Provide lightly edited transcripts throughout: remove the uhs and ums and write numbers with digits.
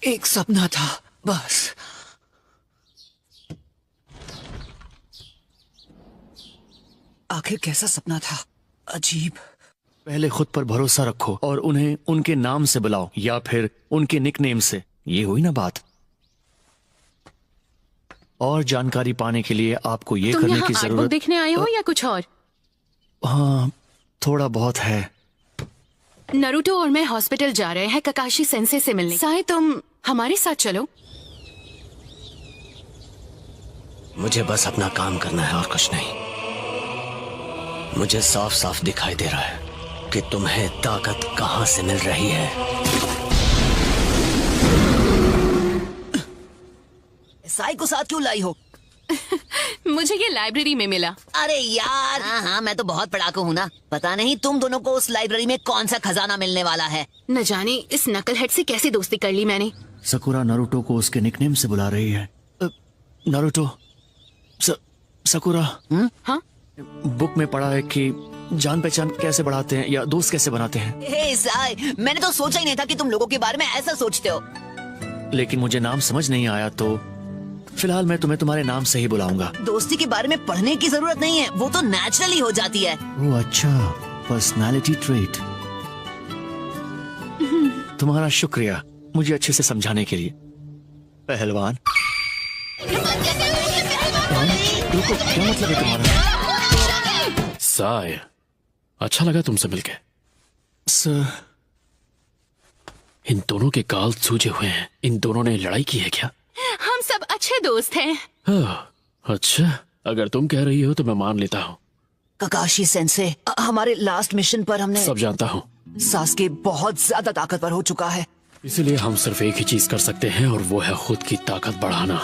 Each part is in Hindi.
एक सपना था बस। आखिर कैसा सपना था? अजीब। पहले खुद पर भरोसा रखो और उन्हें उनके नाम से बुलाओ या फिर उनके निकनेम से। ये हुई ना बात। और जानकारी पाने के लिए आपको ये करने की आर्ट बुक जरूरत। देखने आए हो या कुछ और? हाँ, थोड़ा बहुत है। नरूटो और मैं हॉस्पिटल जा रहे हैं ककाशी सेंसे से मिलने। साए तुम हमारे साथ चलो। मुझे बस अपना काम करना है और कुछ नहीं। मुझे साफ साफ दिखाई दे रहा है कि तुम्हें ताकत कहां से मिल रही है। साई को साथ क्यों लाई हो? मुझे ये लाइब्रेरी में मिला। अरे यार, हाँ, मैं तो बहुत पढ़ाकू हूँ ना। पता नहीं तुम दोनों को उस लाइब्रेरी में कौन सा खजाना मिलने वाला है। न जाने इस नकलहेड से कैसी दोस्ती कर ली मैंने। सकुरा नारुतो को उसके निकनेम से बुला रही है। Naruto, sakura. हाँ? बुक में पढ़ा है कि जान पहचान कैसे बढ़ाते हैं या दोस्त कैसे बनाते हैं। हे साई, मैंने तो सोचा ही नहीं था कि तुम लोगों के बारे में ऐसा सोचते हो। लेकिन मुझे नाम समझ नहीं आया तो फिलहाल मैं तुम्हें तुम्हारे नाम से ही बुलाऊंगा। दोस्ती के बारे में पढ़ने की जरूरत नहीं है, वो तो नेचुरली हो जाती है। ओह अच्छा, पर्सनालिटी ट्रेट। तुम्हारा शुक्रिया मुझे अच्छे से समझाने के लिए, पहलवान। रुको, क्या मतलब है तुम्हारा? साय, अच्छा लगा तुमसे मिलके। सर, इन दोनों के गाल सूजे हुए हैं। इन दोनों ने लड़ाई की है क्या? हम सब अच्छे दोस्त हैं। हाँ, अच्छा, अगर तुम कह रही हो तो मैं मान लेता हूँ। ककाशी सेंसे, हमारे लास्ट मिशन पर हमने सब जानता हूँ। सास्के बहुत ज्यादा ताकतवर हो चुका है। इसीलिए हम सिर्फ एक ही चीज कर सकते हैं और वो है खुद की ताकत बढ़ाना।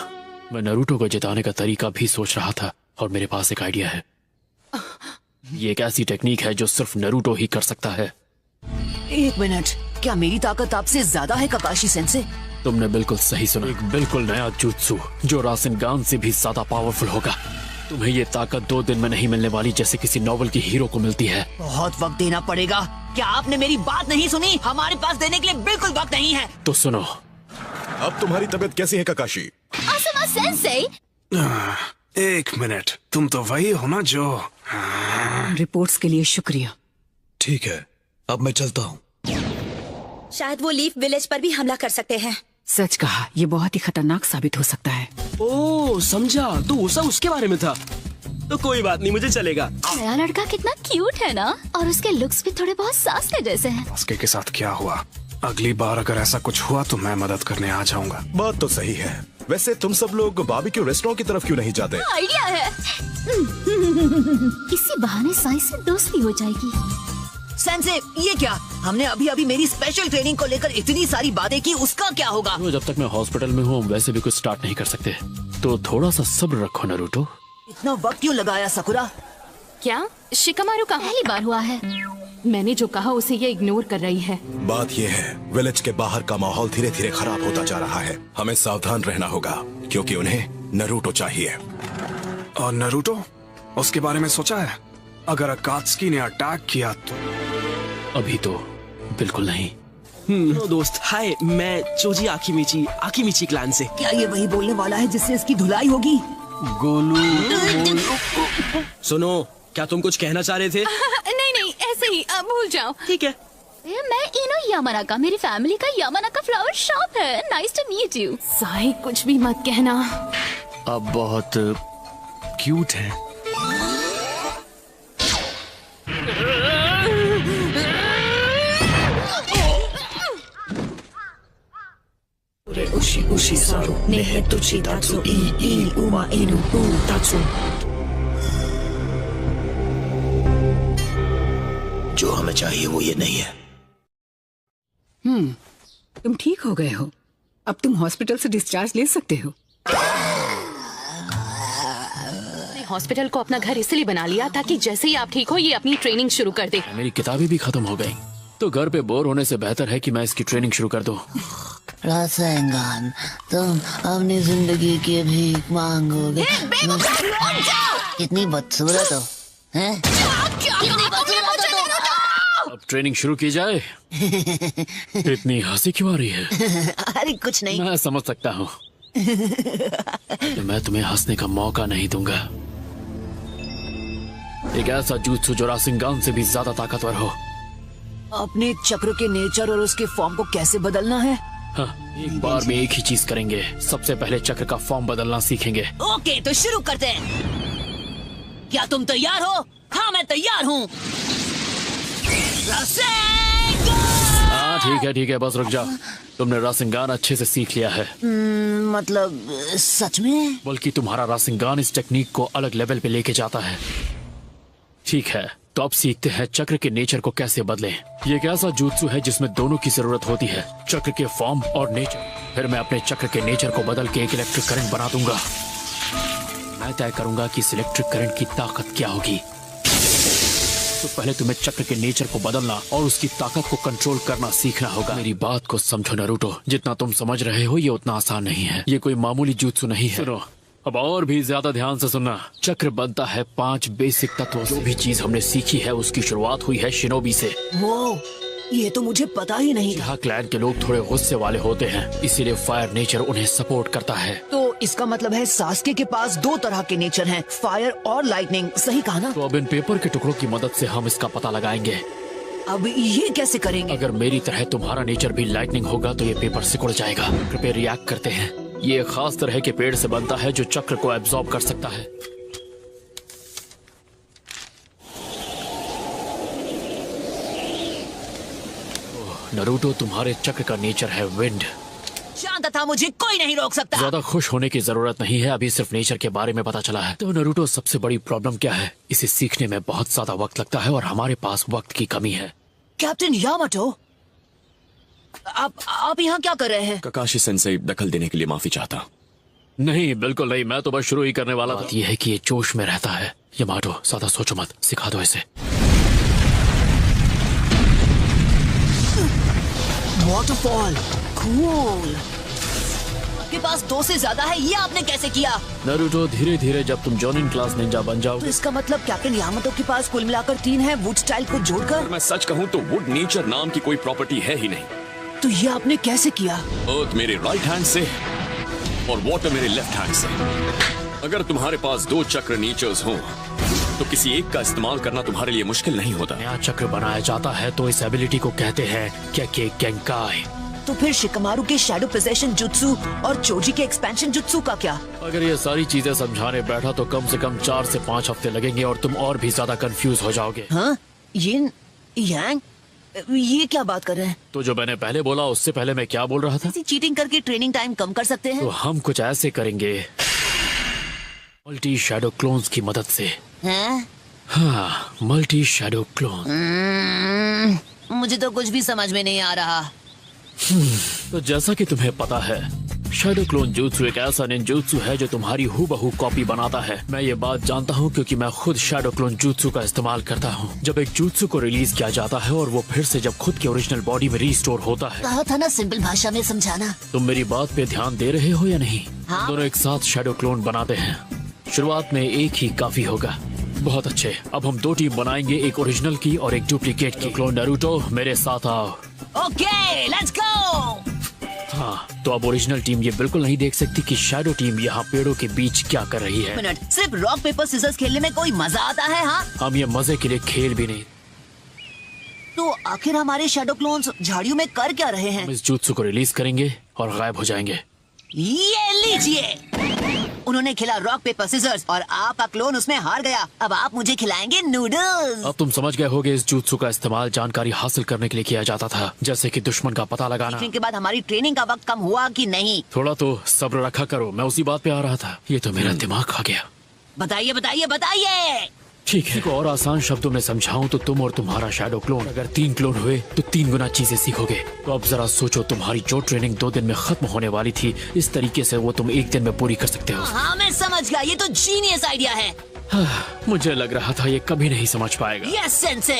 मैं नारुतो को जिताने का तरीका भी सोच रहा था और मेरे पास एक आइडिया है। ये एक ऐसी टेक्निक है जो सिर्फ नारुतो ही कर सकता है। एक मिनट, क्या मेरी ताकत आपसे ज्यादा है ककाशी सेंसे? तुमने बिल्कुल सही सुना। एक बिल्कुल नया जुत्सु जो रासेनगान से भी ज्यादा पावरफुल होगा। तुम्हें ये ताकत 2 दिन में नहीं मिलने वाली जैसे किसी नॉवल की हीरो को मिलती है। बहुत वक्त देना पड़ेगा। क्या आपने मेरी बात नहीं सुनी? हमारे पास देने के लिए बिल्कुल वक्त नहीं है। तो सुनो। अब तुम्हारी तबीयत कैसी है ककाशी? आसमा सेंसे, एक मिनट, तुम तो वही हो ना जो। रिपोर्ट्स के लिए शुक्रिया। ठीक है, अब मैं चलता हूँ। शायद वो लीफ विलेज पर भी हमला कर सकते हैं। सच कहा, ये बहुत ही खतरनाक साबित हो सकता है। ओह समझा, तो वो सब उसके बारे में था। तो कोई बात नहीं, मुझे चलेगा। नया लड़का कितना क्यूट है ना, और उसके लुक्स भी थोड़े बहुत सास्के जैसे हैं। सास्के के साथ क्या हुआ? अगली बार अगर ऐसा कुछ हुआ तो मैं मदद करने आ जाऊंगा। बात तो सही है। वैसे तुम सब लोग बारबेक्यू रेस्टोरेंट की तरफ क्यों नहीं जाते? आइडिया है। इसी बहाने साई से दोस्ती हो जाएगी। सेंसे, ये क्या? हमने अभी अभी मेरी स्पेशल ट्रेनिंग को लेकर इतनी सारी बातें की, उसका क्या होगा? तो जब तक मैं हॉस्पिटल में हूँ वैसे भी कुछ स्टार्ट नहीं कर सकते, तो थोड़ा सा सब्र रखो नारुतो। इतना वक्त क्यों लगाया सकुरा? क्या शिकामारू का पहली बार हुआ है। मैंने जो कहा उसे ये इग्नोर कर रही है। बात ये है, विलेज के बाहर का माहौल धीरे धीरे खराब होता जा रहा है। हमें सावधान रहना होगा क्योंकि उन्हें नारुतो चाहिए। और नारुतो, उसके बारे में सोचा है? अगर अकात्सुकी ने अटैक किया तो? अभी तो बिल्कुल नहीं। दोस्त, हाय, मैं चोजी आकिमिची क्लैन से। क्या ये वही बोलने वाला है जिससे इसकी धुलाई होगी? गोलू। सुनो, क्या तुम कुछ कहना चाह रहे थे? नहीं, ऐसे ही भूल जाओ। ठीक है। मैं इनो यामानाका, मेरी फैमिली का यामानाका फ्लावर शॉप है। Nice to meet you. Sai कुछ भी मत कहना। अब बहुत क्यूट है। जो हमें चाहिए वो ये नहीं है। तुम ठीक हो गए हो, अब तुम हॉस्पिटल से डिस्चार्ज ले सकते हो। हॉस्पिटल को अपना घर इसलिए बना लिया ताकि जैसे ही आप ठीक हो ये अपनी ट्रेनिंग शुरू कर दे। मेरी किताबें भी खत्म हो गई, तो घर पे बोर होने से बेहतर है कि मैं इसकी ट्रेनिंग शुरू कर दूं। रासेंगान, तुम अपनी जिंदगी की भीख मांगोगे। कितनी बदसूरत हो, हैं? अब ट्रेनिंग शुरू की जाए। इतनी हंसी क्यों आ रही है? अरे कुछ नहीं। मैं समझ सकता हूँ। मैं तुम्हें हंसने का मौका नहीं दूंगा। एक ऐसा jutsu जो रासिंगान से भी ज्यादा ताकतवर हो। अपने चक्र के नेचर और उसके फॉर्म को कैसे बदलना है? हाँ, एक बार में एक ही चीज करेंगे। सबसे पहले चक्र का फॉर्म बदलना सीखेंगे। ओके, तो शुरू करते हैं। क्या तुम तैयार हो? हाँ, मैं तैयार हूँ। हाँ ठीक है, बस रुक जाओ। तुमने रासिंगान अच्छे से सीख लिया है। मतलब सच में? बल्कि तुम्हारा रासिंगान इस टेक्निक को अलग लेवल पे लेके जाता है। ठीक है, तो अब सीखते हैं चक्र के नेचर को कैसे बदलें। ये एक ऐसा jutsu है जिसमें दोनों की जरूरत होती है, चक्र के फॉर्म और नेचर। फिर मैं अपने चक्र के नेचर को बदल के एक इलेक्ट्रिक करंट बना दूंगा। मैं तय करूंगा कि इस इलेक्ट्रिक करंट की ताकत क्या होगी। तो पहले तुम्हें चक्र के नेचर को बदलना और उसकी ताकत को कंट्रोल करना सीखना होगा। मेरी बात को समझो नारुतो, जितना तुम समझ रहे हो ये उतना आसान नहीं है। ये कोई मामूली jutsu नहीं है। सुनो, अब और भी ज्यादा ध्यान से सुनना। चक्र बनता है 5 बेसिक तत्वों से। जो भी चीज हमने सीखी है उसकी शुरुआत हुई है शिनोबी से। वो ये तो मुझे पता ही नहीं। यहाँ क्लैन के लोग थोड़े गुस्से वाले होते हैं, इसीलिए फायर नेचर उन्हें सपोर्ट करता है। तो इसका मतलब है सास्के के पास 2 तरह के नेचर हैं, फायर और लाइटनिंग। सही कहा ना? तो अब इन पेपर के टुकड़ों की मदद से हम इसका पता लगाएंगे। अब ये कैसे करेंगे? अगर मेरी तरह तुम्हारा नेचर भी लाइटनिंग होगा तो ये पेपर सिकुड़ जाएगा। कृपया रिएक्ट करते हैं। ये एक खास तरह के पेड़ से बनता है जो चक्र को एब्जॉर्ब कर सकता है। नारुतो, तुम्हारे चक्र का नेचर है विंड। शांत था, मुझे कोई नहीं रोक सकता। ज्यादा खुश होने की जरूरत नहीं है, अभी सिर्फ नेचर के बारे में पता चला है। तो नारुतो, सबसे बड़ी प्रॉब्लम क्या है? इसे सीखने में बहुत ज्यादा वक्त लगता है और हमारे पास वक्त की कमी है। कैप्टन यामाटो, आप यहाँ क्या कर रहे हैं? ककाशी सेंसेई दखल देने के लिए माफी चाहता। नहीं, बिल्कुल नहीं, मैं तो बस शुरू ही करने वाला था। ये है कि ये जोश में रहता है। यामाटो, ज्यादा सोचो मत, सिखा दो इसे। Waterfall, cool. आपके पास 2 से ज्यादा है, ये आपने कैसे किया? नारुतो, धीरे धीरे जब तुम जॉनिन क्लास निंजा बन तो जाओगे। इसका मतलब कैप्टन यामाटो के पास कुल मिलाकर 3 है, वुड स्टाइल को जोड़कर। मैं सच कहूँ तो वुड नेचर नाम की कोई प्रॉपर्टी है ही नहीं। तो ये आपने कैसे किया? अर्थ मेरे राइट हैंड से और वाटर मेरे लेफ्ट हैंड से। अगर तुम्हारे पास 2 चक्र नेचर्स हों तो किसी एक का इस्तेमाल करना तुम्हारे लिए मुश्किल नहीं होता। नया चक्र बनाया जाता है तो इस एबिलिटी को कहते हैं केके गेंकाई। तो फिर शिकमारू के शैडो पोजेशन जुत्सु और चोजी के एक्सपेंशन जुत्सु का क्या? अगर ये सारी चीजें समझाने बैठा तो कम से कम 4 से 5 हफ्ते लगेंगे और तुम और भी ज्यादा कंफ्यूज हो जाओगे। हाँ? यांग, ये क्या बात कर रहे हैं? तो जो मैंने पहले बोला उससे पहले मैं क्या बोल रहा था? चीटिंग करके ट्रेनिंग टाइम कम कर सकते हैं? तो हम कुछ ऐसे करेंगे मल्टी शैडो क्लोन्स की मदद से। हैं? हाँ, मल्टी शैडो क्लोन। मुझे तो कुछ भी समझ में नहीं आ रहा। तो जैसा कि तुम्हें पता है, शैडो क्लोन jutsu एक ऐसा निंजुत्सु है जो तुम्हारी हूबहू कॉपी बनाता है। मैं ये बात जानता हूँ क्योंकि मैं खुद शैडो क्लोन jutsu का इस्तेमाल करता हूँ। जब एक jutsu को रिलीज किया जाता है और वो फिर से जब खुद की ओरिजिनल बॉडी में रीस्टोर होता है। कहा था ना सिंपल भाषा में समझाना। तुम मेरी बात पे ध्यान दे रहे हो या नहीं? हाँ? दोनों एक साथ शैडो क्लोन बनाते हैं। शुरुआत में एक ही काफी होगा। बहुत अच्छे, अब हम 2 टीम बनाएंगे, एक ओरिजिनल की और एक डुप्लीकेट की। क्लोन नारुतो, मेरे साथ आओ। Okay, let's go. हाँ, तो अब ओरिजिनल टीम ये बिल्कुल नहीं देख सकती कि शैडो टीम यहाँ पेड़ों के बीच क्या कर रही है। मिनट, सिर्फ रॉक पेपर सीजर्स खेलने में कोई मजा आता है? हाँ, हम ये मजे के लिए खेल भी नहीं। तो आखिर हमारे शैडो क्लोन्स झाड़ियों में कर क्या रहे हैं? हम इस jutsu को रिलीज करेंगे और गायब हो जाएंगे। ये लीजिए, उन्होंने खेला रॉक पेपर सीजर्स और आपका क्लोन उसमें हार गया। अब आप मुझे खिलाएंगे नूडल्स। अब तुम समझ गए होगे इस jutsu का इस्तेमाल जानकारी हासिल करने के लिए किया जाता था, जैसे कि दुश्मन का पता लगाना। के बाद हमारी ट्रेनिंग का वक्त कम हुआ कि नहीं? थोड़ा तो सब्र रखा करो, मैं उसी बात पे आ रहा था। ये तो मेरा दिमाग खा गया। बताइए बताइए बताइए। ठीक है, और आसान शब्दों में समझाऊं तो तुम और तुम्हारा शैडो क्लोन अगर 3 क्लोन हुए तो 3 गुना चीजें सीखोगे। तो अब जरा सोचो, तुम्हारी जो ट्रेनिंग 2 दिन में खत्म होने वाली थी, इस तरीके से वो तुम 1 दिन में पूरी कर सकते हो। हाँ, मैं समझ गया, ये तो जीनियस आइडिया है। मुझे लग रहा था ये कभी नहीं समझ पाएगा। Yes sensei.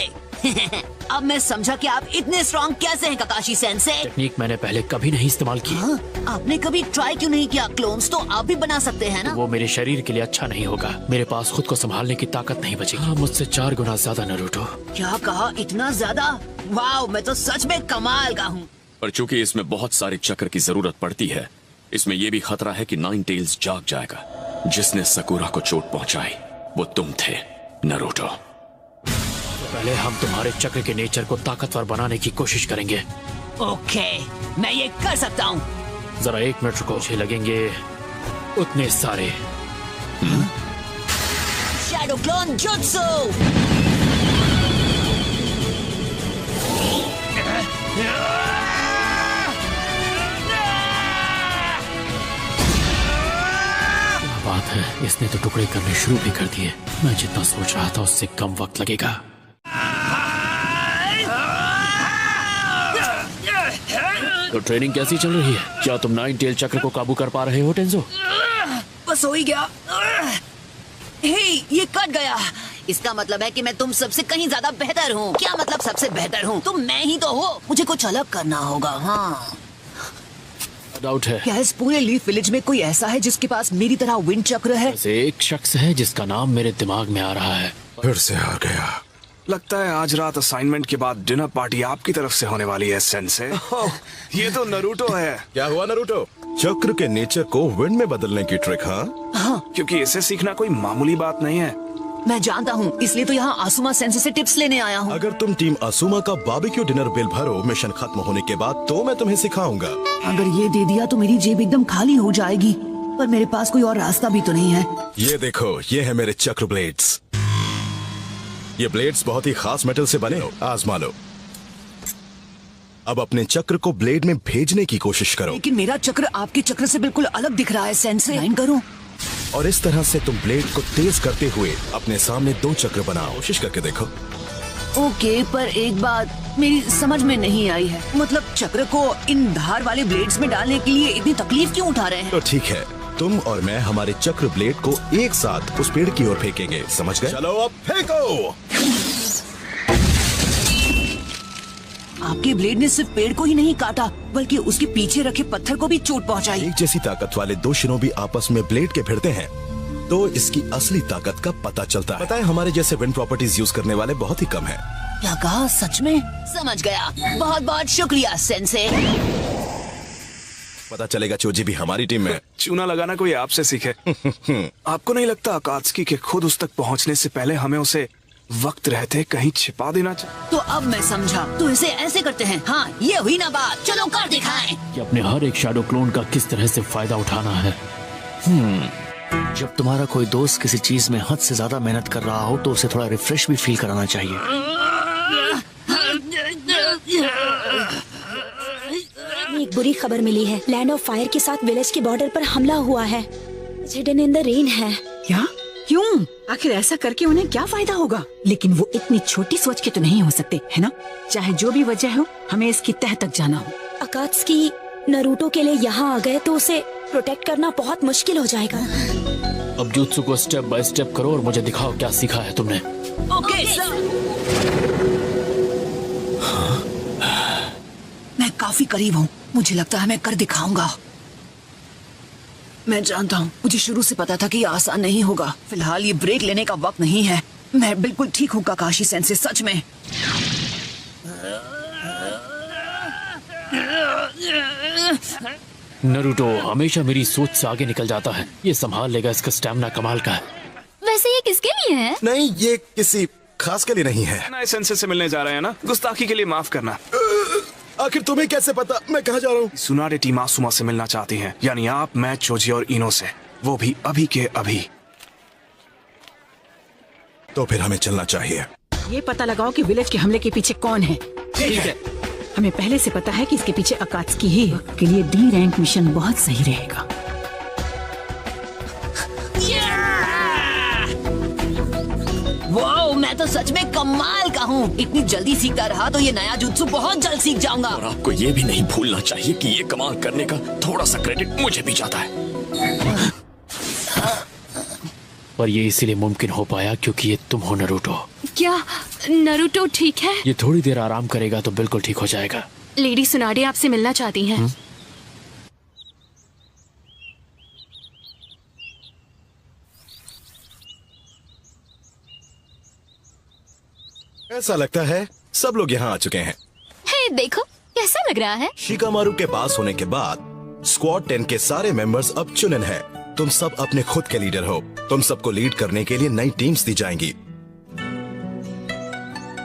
अब मैं समझा कि आप इतने स्ट्रॉन्ग कैसे हैं ककाशी सेंसे। टेक्निक मैंने पहले कभी नहीं इस्तेमाल की। हाँ? आपने कभी ट्राई क्यों नहीं किया? क्लोन्स तो आप भी बना सकते हैं ना। वो मेरे शरीर के लिए अच्छा नहीं होगा। मेरे पास खुद को संभालने की ताकत नहीं बचेगी। हाँ, मुझसे 4 गुना ज्यादा नरूटो। क्या कहा? इतना ज्यादा? वाह, मैं तो सच में कमाल का हूँ। पर चूंकि इसमें बहुत सारे चक्र की जरूरत पड़ती है, इसमें यह भी खतरा है कि नाइन टेल्स जाग जाएगा। जिसने सकुरा को चोट पहुंचाई वो तुम थे नरूटो। पहले हम तुम्हारे चक्र के नेचर को ताकतवर बनाने की कोशिश करेंगे। ओके, मैं ये कर सकता हूँ। जरा 1 मिनट रुको, मुझे लगेंगे उतने सारे। Shadow clone jutsu. बात है, इसने तो टुकड़े करने शुरू भी कर दिए। मैं जितना सोच रहा था उससे कम वक्त लगेगा। तो ट्रेनिंग कैसी चल रही है? क्या तुम 9 टेल चक्र को काबू कर पा रहे हो टेंजो? बस हो ही गया। हे, ये कट गया। इसका मतलब है कि मैं तुम सबसे कहीं ज्यादा बेहतर हूँ। क्या मतलब सबसे बेहतर हूँ? तुम मैं ही तो हो। मुझे कुछ अलग करना होगा। हाँ, डाउट है। क्या इस पूरे लीफ विलेज में कोई ऐसा है जिसके पास मेरी तरह विंड चक्र है? ऐसे एक शख्स है जिसका नाम मेरे दिमाग में आ रहा है। फिर से आ गया। लगता है आज रात असाइनमेंट के बाद डिनर पार्टी आपकी तरफ से होने वाली है सेंसे। ये तो नरूटो है। क्या हुआ नरूटो? चक्र के नेचर को विंड में बदलने की ट्रिक? हाँ, क्योंकि इसे सीखना कोई मामूली बात नहीं है। मैं जानता हूँ, इसलिए तो यहाँ आसुमा सेंसे से टिप्स लेने आया हूँ। अगर तुम टीम आसुमा का बारबेक्यू डिनर बिल भरो मिशन खत्म होने के बाद, तो मैं तुम्हें सिखाऊंगा। अगर ये दे दिया तो मेरी जेब एकदम खाली हो जाएगी, पर मेरे पास कोई और रास्ता भी तो नहीं है। ये देखो, ये है मेरे चक्र ब्लेड्स। ये ब्लेड्स बहुत ही खास मेटल से बने हो, आजमा लो। अब अपने चक्र को ब्लेड में भेजने की कोशिश करो। लेकिन मेरा चक्र आपके चक्र से बिल्कुल अलग दिख रहा है सेंसे। लाइन करूं? और इस तरह से तुम ब्लेड को तेज करते हुए अपने सामने 2 चक्र बनाओ। कोशिश करके देखो। ओके, पर एक बात मेरी समझ में नहीं आई है। मतलब चक्र को इन धार वाले ब्लेड्स में डालने के लिए इतनी तकलीफ क्यों उठा रहे हैं? तो ठीक है, तुम और मैं हमारे चक्र ब्लेड को एक साथ उस पेड़ की ओर फेंकेंगे, समझ गए? चलो अब फेंको। आपके ब्लेड ने सिर्फ पेड़ को ही नहीं काटा, बल्कि उसके पीछे रखे पत्थर को भी चोट पहुंचाई। एक जैसी ताकत वाले 2 शिनोबी आपस में ब्लेड के भिड़ते हैं तो इसकी असली ताकत का पता चलता है। पता है, हमारे जैसे विंड प्रॉपर्टीज यूज करने वाले बहुत ही कम हैं। क्या कहा? सच में? समझ गया। बहुत बहुत शुक्रिया सेंसे। पता चलेगा चोजी भी हमारी टीम में। चूना लगाना कोई आपसे सीखे। आपको नहीं लगता अकात्सुकी के खुद उस तक पहुंचने से पहले हमें उसे वक्त रहते कहीं छिपा देना चाहिए? तो अब मैं समझा, तो इसे ऐसे करते हैं। हाँ, ये हुई ना बात। चलो कर दिखाएं। कि अपने हर एक शैडो क्लोन का किस तरह से फायदा उठाना है। जब तुम्हारा कोई दोस्त किसी चीज में हद से ज्यादा मेहनत कर रहा हो तो उसे थोड़ा रिफ्रेश भी फील कराना चाहिए। एक बुरी खबर मिली है। लैंड ऑफ फायर के साथ विलेज के बॉर्डर पर हमला हुआ है। हिडन इन द रेन है। क्या? क्यों? आखिर ऐसा करके उन्हें क्या फायदा होगा? लेकिन वो इतनी छोटी सोच के तो नहीं हो सकते, है ना? चाहे जो भी वजह हो, हमें इसकी तह तक जाना हो। अकात्सुकी नरूटो के लिए यहाँ आ गए तो उसे प्रोटेक्ट करना बहुत मुश्किल हो जाएगा। अब जुत्सु को स्टेप बाय स्टेप करो और मुझे दिखाओ क्या सीखा है तुमने। Okay sir. मैं काफी करीब हूँ। मुझे लगता है मैं कर दिखाऊंगा। मैं जानता हूँ, मुझे शुरू से पता था कि ये आसान नहीं होगा। फिलहाल ये ब्रेक लेने का वक्त नहीं है। मैं बिल्कुल ठीक हूँ काकाशी सेंसे, सच में। नरूटो हमेशा मेरी सोच से आगे निकल जाता है। ये संभाल लेगा, इसका स्टैमिना कमाल का है। वैसे ये किसके लिए है? नहीं, ये किसी खास के लिए नहीं है। नए सेंसे से मिलने जा रहे हैं ना? गुस्ताखी के लिए माफ करना। आखिर तुम्हें कैसे पता मैं कहाँ जा रहा हूँ? सुनारे टीम आसुमा से मिलना चाहती है, यानी आप, मैं, चोजी और इनो से। वो भी अभी के अभी। तो फिर हमें चलना चाहिए। ये पता लगाओ कि विलेज के हमले के पीछे कौन है। ठीक है। हमें पहले से पता है कि इसके पीछे अकात्सुकी ही है। के लिए डी रैंक मिशन बहुत सही रहेगा। वाओ, मैं तो सच में कमाल का हूँ। इतनी जल्दी सीखता रहा तो ये नया जुत्सु बहुत जल्द सीख जाऊंगा। और आपको ये भी नहीं भूलना चाहिए कि ये कमाल करने का थोड़ा सा क्रेडिट मुझे भी जाता है। पर ये इसीलिए मुमकिन हो पाया क्योंकि ये तुम हो नरूटो। क्या नरूटो ठीक है? ये थोड़ी देर आराम करेगा तो बिल्कुल ठीक हो जाएगा। लेडी सुनाडे आपसे मिलना चाहती हैं। ऐसा लगता है सब लोग यहाँ आ चुके हैं। हे, देखो कैसा लग रहा है। शिकामारू के पास होने के बाद स्क्वाड 10 के सारे मेंबर्स अब चुनिन हैं। तुम सब अपने खुद के लीडर हो। तुम सबको लीड करने के लिए नई टीम्स दी जाएंगी।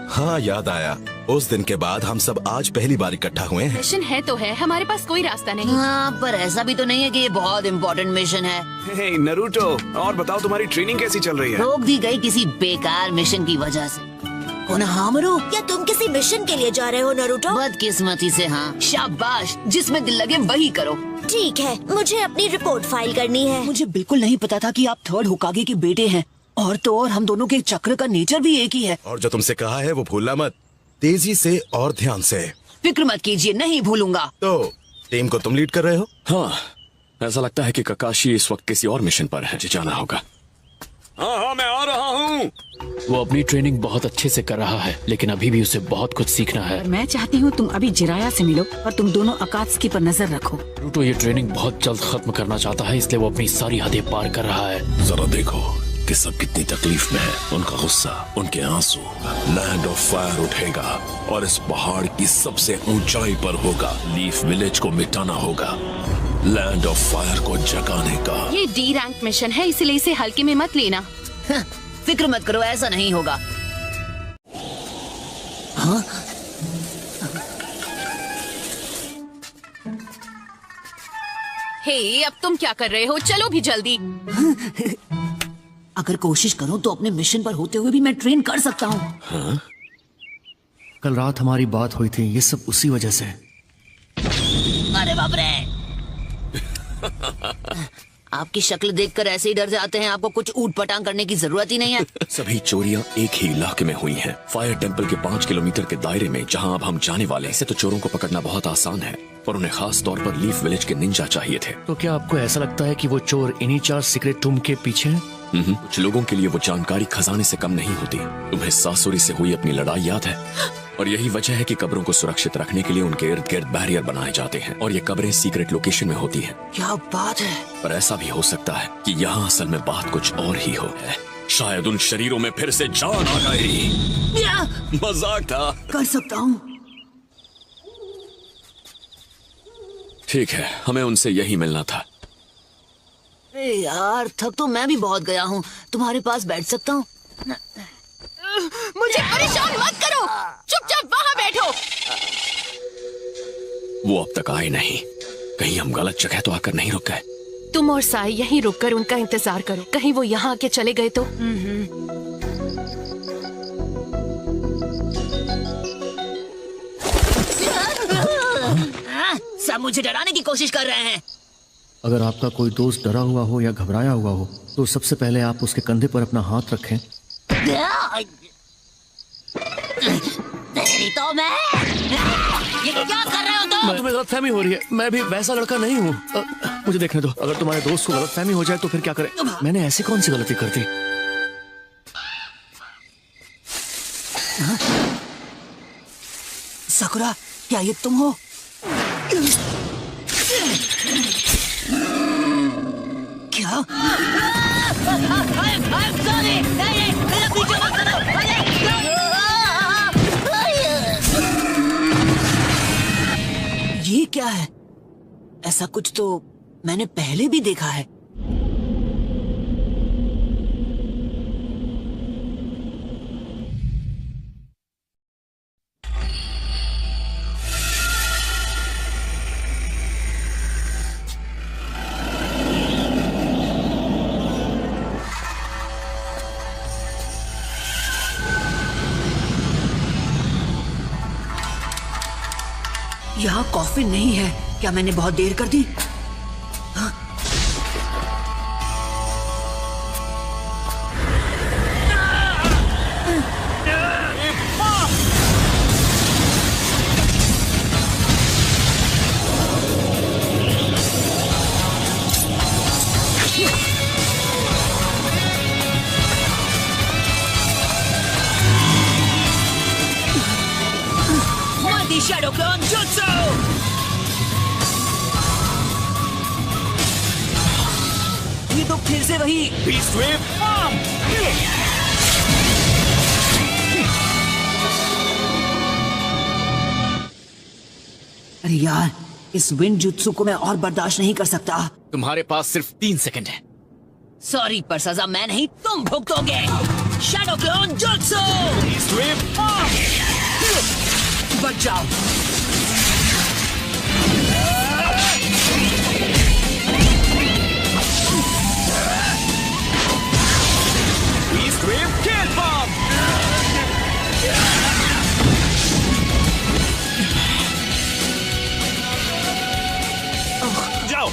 हाँ, याद आया, उस दिन के बाद हम सब आज पहली बार इकट्ठा हुए हैं। मिशन है तो है, हमारे पास कोई रास्ता नहीं। हाँ, पर ऐसा भी तो नहीं है कि ये बहुत इम्पोर्टेंट मिशन है। हे नरूटो, और बताओ तुम्हारी ट्रेनिंग कैसी चल रही है? रोक दी गई किसी बेकार मिशन की वजह से। कोनोहामारू, क्या तुम किसी मिशन के लिए जा रहे हो नरूटो? बदकिस्मती से हाँ। शाबाश, जिसमें दिल लगे वही करो। ठीक है, मुझे अपनी रिपोर्ट फाइल करनी है। मुझे बिल्कुल नहीं पता था कि आप थर्ड होकागे के बेटे हैं। और तो और हम दोनों के चक्र का नेचर भी एक ही है। और जो तुमसे कहा है वो भूलना मत। तेजी से और ध्यान से। फिक्र मत कीजिए, नहीं भूलूंगा। तो टीम को तुम लीड कर रहे हो? हाँ, ऐसा लगता है कि ककाशी इस वक्त किसी और मिशन पर है। मुझे जाना होगा। हाँ, मैं आ रहा हूँ। वो अपनी ट्रेनिंग बहुत अच्छे से कर रहा है, लेकिन अभी भी उसे बहुत कुछ सीखना है। मैं चाहती हूँ तुम अभी जिराया से मिलो और तुम दोनों अकात्सुकी पर नजर रखो। नरूटो ये ट्रेनिंग बहुत जल्द खत्म करना चाहता है, इसलिए वो अपनी सारी हदें पार कर रहा है। जरा देखो कि सब कितनी तकलीफ में है। उनका गुस्सा, उनके आंसू। लैंड ऑफ फायर उठेगा और इस पहाड़ की सबसे ऊंचाई पर होगा। लीफ विलेज को मिटाना होगा, लैंड ऑफ फायर को जगाने का। ये डी रैंक मिशन है, इसलिए इसे हल्के में मत लेना। फिक्र मत करो, ऐसा नहीं होगा। हाँ? हे, अब तुम क्या कर रहे हो? चलो भी जल्दी। अगर कोशिश करूं तो अपने मिशन पर होते हुए भी मैं ट्रेन कर सकता हूँ। हाँ? कल रात हमारी बात हुई थी, ये सब उसी वजह से। अरे बाप रे। आपकी शक्ल देखकर ऐसे ही डर जाते हैं। आपको कुछ ऊट पटांग करने की जरूरत ही नहीं है। सभी चोरियां एक ही इलाके में हुई हैं। फायर टेम्पल के 5 किलोमीटर के दायरे में, जहां अब हम जाने वाले हैं। इसे तो चोरों को पकड़ना बहुत आसान है, पर उन्हें खास तौर पर लीफ विलेज के निंजा चाहिए थे। तो क्या आपको ऐसा लगता है कि वो चोर इन्हीं 4 सीक्रेट टूम के पीछे हैं? कुछ लोगों के लिए वो जानकारी खजाने से कम नहीं होती। तुम्हें सासुरी से हुई अपनी लड़ाई याद है? और यही वजह है कि कब्रों को सुरक्षित रखने के लिए उनके इर्द गिर्द बैरियर बनाए जाते हैं, और ये कब्रें सीक्रेट लोकेशन में होती हैं। क्या बात है। पर ऐसा भी हो सकता है कि यहाँ असल में बात कुछ और ही हो है। शायद उन शरीरों में फिर से जान आ गई। मजाक था। कर सकता हूँ। ठीक है, हमें उनसे यही मिलना था। अरे यार, थक तो मैं भी बहुत गया हूँ। तुम्हारे पास बैठ सकता हूँ? मुझे परेशान मत करो, चुपचाप वहाँ बैठो। वो अब तक आए नहीं। कहीं हम गलत जगह तो आकर नहीं रुक गए। तुम और साई यहीं रुककर उनका इंतजार करो। कहीं वो यहाँ आके चले गए तो। सब मुझे डराने की कोशिश कर रहे हैं। अगर आपका कोई दोस्त डरा हुआ हो या घबराया हुआ हो तो सबसे पहले आप उसके कंधे पर अपना हाथ रखें। तेरी तो मैं। ये क्या कर रहे हो तुम? तुम्हें गलतफहमी हो रही है, मैं भी वैसा लड़का नहीं हूँ। मुझे देखने दो। अगर तुम्हारे दोस्त को गलतफहमी हो जाए तो फिर क्या करें? मैंने ऐसी कौन सी गलती कर दी? सकुरा, क्या ये तुम हो? क्या? I'm sorry. मेरा पीछे मत करो। ये क्या है? ऐसा कुछ तो मैंने पहले भी देखा है। यहाँ कॉफी नहीं है। क्या मैंने बहुत देर कर दी? हाँ? ये तो फिर से वही बीस्ट वेव अरे यार, इस विंड जुत्सु को मैं और बर्दाश्त नहीं कर सकता। तुम्हारे पास सिर्फ 3 सेकंड है। सॉरी, पर सजा मैं नहीं, तुम भुगतोगे। शैडो क्लोन जुत्सु, बीस्ट वेव बच जाओ। बीस्ट वेव किल बॉम्ब जाओ।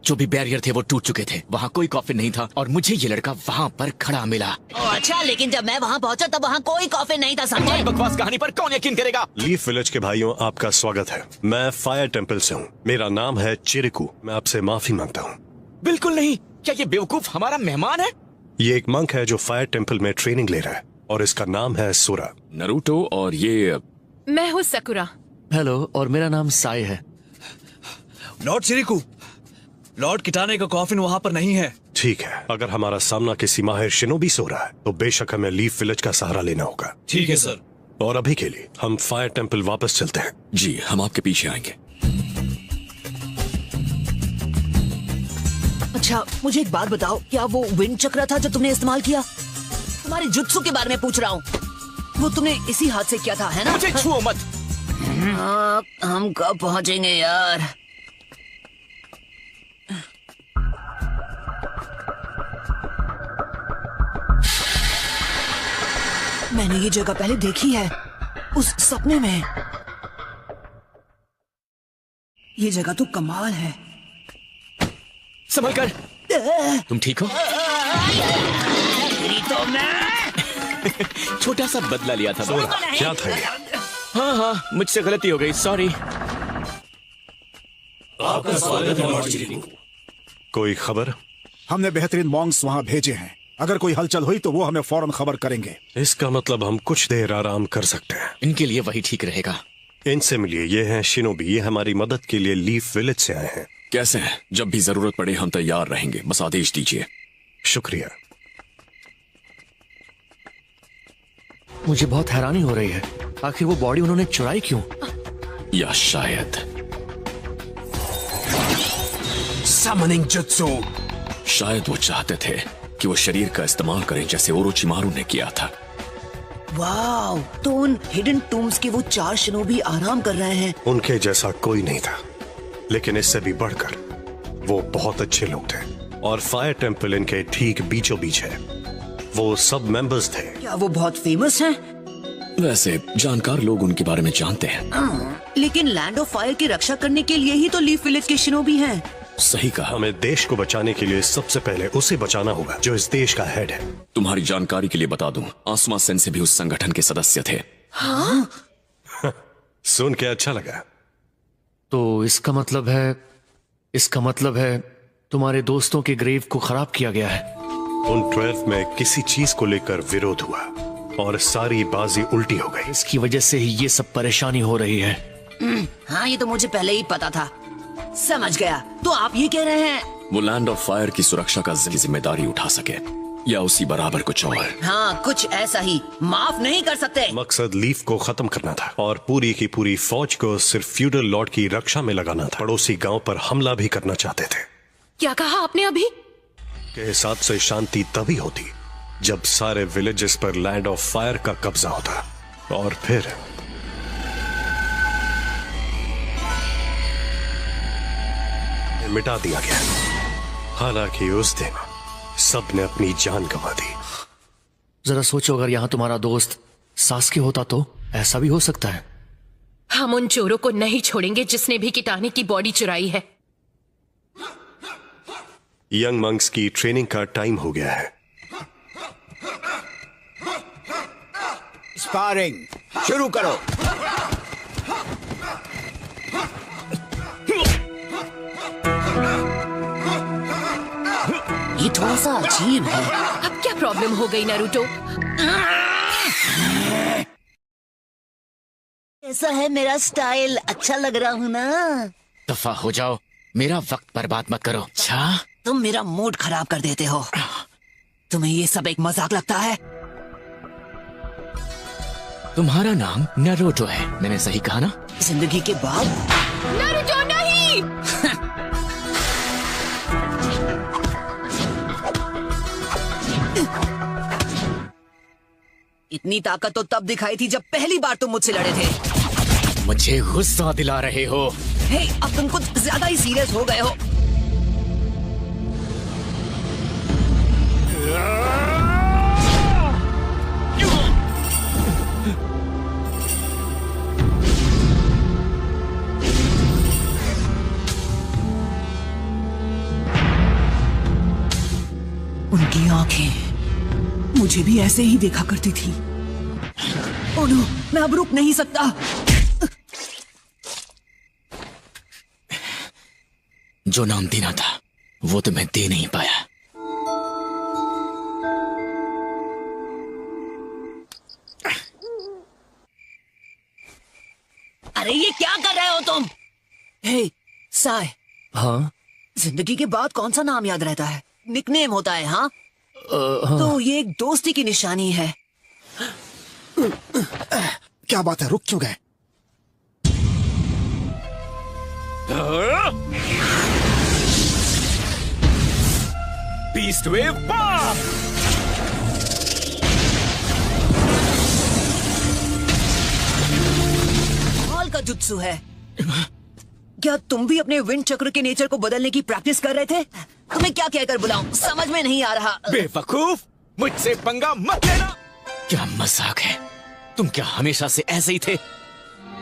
जो भी बैरियर थे वो टूट चुके थे। वहाँ कोई कॉफिन नहीं था और मुझे ये लड़का वहाँ पर खड़ा मिला। अच्छा, लेकिन जब मैं वहाँ पहुँचा तब वहाँ कोई कॉफी नहीं था, समझे? बकवास कहानी पर कौन यकीन करेगा? लीफ विलेज के भाइयों, आपका स्वागत है। मैं फायर टेम्पल से हूँ। मेरा नाम है चिरिकू। मैं आपसे माफी मांगता हूँ। बिल्कुल नहीं। क्या ये बेवकूफ हमारा मेहमान है? ये एक मंक है जो फायर टेम्पल में ट्रेनिंग ले रहा है और इसका नाम है सोरा। नरूटो और ये मैं हूँ सकुरा। हेलो, और मेरा नाम साई है। लॉर्ड चिरिकू, लॉर्ड किटाने का कॉफिन वहाँ पर नहीं है। ठीक है, अगर हमारा सामना किसी माहिर शिनोबी से हो रहा है तो बेशक हमें लीफ विलेज का सहारा लेना होगा। ठीक है सर। और अभी के लिए हम फायर टेम्पल वापस चलते हैं। जी, हम आपके पीछे आएंगे। अच्छा, मुझे एक बात बताओ, क्या वो विंड चक्र था जो तुमने इस्तेमाल किया? तुम्हारे जुत्सु के बारे में पूछ रहा हूँ। वो तुमने इसी हाथ से किया था, है ना? मुझे छुओ मत। हम कब पहुँचेंगे यार? मैंने ये जगह पहले देखी है, उस सपने में। ये जगह तो कमाल है। संभल कर। तुम ठीक हो? तो मैं छोटा सा बदला लिया था। सोरा, क्या था ये? हाँ हाँ, मुझसे गलती हो गई, सॉरी। आपका स्वागत है लॉर्ड चिरिकू। कोई खबर? हमने बेहतरीन मॉन्क्स वहाँ भेजे हैं। अगर कोई हलचल हुई तो वो हमें फौरन खबर करेंगे। इसका मतलब हम कुछ देर आराम कर सकते हैं। इनके लिए वही ठीक रहेगा। इनसे मिलिए, ये हैं शिनोबी। ये हमारी मदद के लिए लीफ विलेज से आए हैं। कैसे हैं? जब भी जरूरत पड़े हम तैयार रहेंगे, बस आदेश दीजिए। शुक्रिया। मुझे बहुत हैरानी हो रही है, आखिर वो बॉडी उन्होंने चुराई क्यों? या शायद समनिंग जुत्सु। शायद वो चाहते थे कि वो शरीर का इस्तेमाल करें जैसे ओरोचिमारू ने किया था। वाव, तो उन हिडन टूम्स के वो 4 शिनोबी आराम कर रहे हैं। उनके जैसा कोई नहीं था, लेकिन इससे भी बढ़कर वो बहुत अच्छे लोग थे और फायर टेम्पल इनके ठीक बीचों बीच है। वो सब मेंबर्स थे। क्या वो बहुत फेमस हैं? वैसे जानकार लोग उनके बारे में जानते हैं। लेकिन लैंड ऑफ फायर की रक्षा करने के लिए ही तो लीफ विलेज के शिनोबी हैं। सही कहा। हमें देश को बचाने के लिए सबसे पहले उसे बचाना होगा जो इस देश का हेड है। तुम्हारी जानकारी के लिए बता दूं, आसमा सेंसे भी उस संगठन के सदस्य थे। हाँ? सुन के अच्छा लगा। तो इसका मतलब है तुम्हारे दोस्तों के ग्रेव को खराब किया गया है। उन 12 में किसी चीज को लेकर विरोध हुआ और सारी बाजी उल्टी हो गई। इसकी वजह से ही ये सब परेशानी हो रही है। हाँ, ये तो मुझे पहले ही पता था। समझ गया। तो आप ये कह रहे हैं वो लैंड ऑफ फायर की सुरक्षा का जिम्मेदारी उठा सके, या उसी बराबर कुछ और? हाँ, कुछ ऐसा ही। माफ नहीं कर सकते। मकसद लीफ को खत्म करना था और पूरी की पूरी फौज को सिर्फ फ्यूडल लॉर्ड की रक्षा में लगाना था। पड़ोसी गांव पर हमला भी करना चाहते थे। क्या कहा आपने अभी? के हिसाब से शांति तभी होती जब सारे विलेजेस पर लैंड ऑफ फायर का कब्जा होता, और फिर मिटा दिया गया। हालांकि उस दिन सबने अपनी जान गंवा दी। जरा सोचो, अगर यहाँ तुम्हारा दोस्त सास्के होता तो ऐसा भी हो सकता है। हम उन चोरों को नहीं छोड़ेंगे जिसने भी किटाने की बॉडी चुराई है। यंग मंक्स की ट्रेनिंग का टाइम हो गया है। स्पारिंग शुरू करो। ये थोड़ा सा अजीब है। अब क्या प्रॉब्लम हो गई नारुतो? ऐसा है मेरा स्टाइल, अच्छा लग रहा हूँ ना? दफा हो जाओ, मेरा वक्त बर्बाद मत करो। अच्छा तुम मेरा मूड खराब कर देते हो। तुम्हें ये सब एक मजाक लगता है? तुम्हारा नाम नारुतो है, मैंने सही कहा ना? जिंदगी के बाद? नारुतो नहीं। इतनी ताकत तो तब दिखाई थी जब पहली बार तुम मुझसे लड़े थे। मुझे गुस्सा दिला रहे हो। हे, अब तुम कुछ ज्यादा ही सीरियस हो गए हो। उनकी आंखें मुझे भी ऐसे ही देखा करती थी। ओह नो, मैं अब रुक नहीं सकता। जो नाम देना था वो तो मैं दे नहीं पाया। अरे ये क्या कर रहे हो तुम? हे साय, हाँ जिंदगी के बाद कौन सा नाम याद रहता है? निकनेम होता है। हाँ तो ये एक दोस्ती की निशानी है। क्या बात है, रुक क्यों गए? बीस्ट वेव बम! कमाल का जुत्सु है। क्या तुम भी अपने विंड चक्र के नेचर को बदलने की प्रैक्टिस कर रहे थे? तुम्हें क्या कहकर बुलाऊं, समझ में नहीं आ रहा। बेवकूफ, मुझसे पंगा मत लेना। क्या मजाक है? तुम क्या हमेशा से ऐसे ही थे?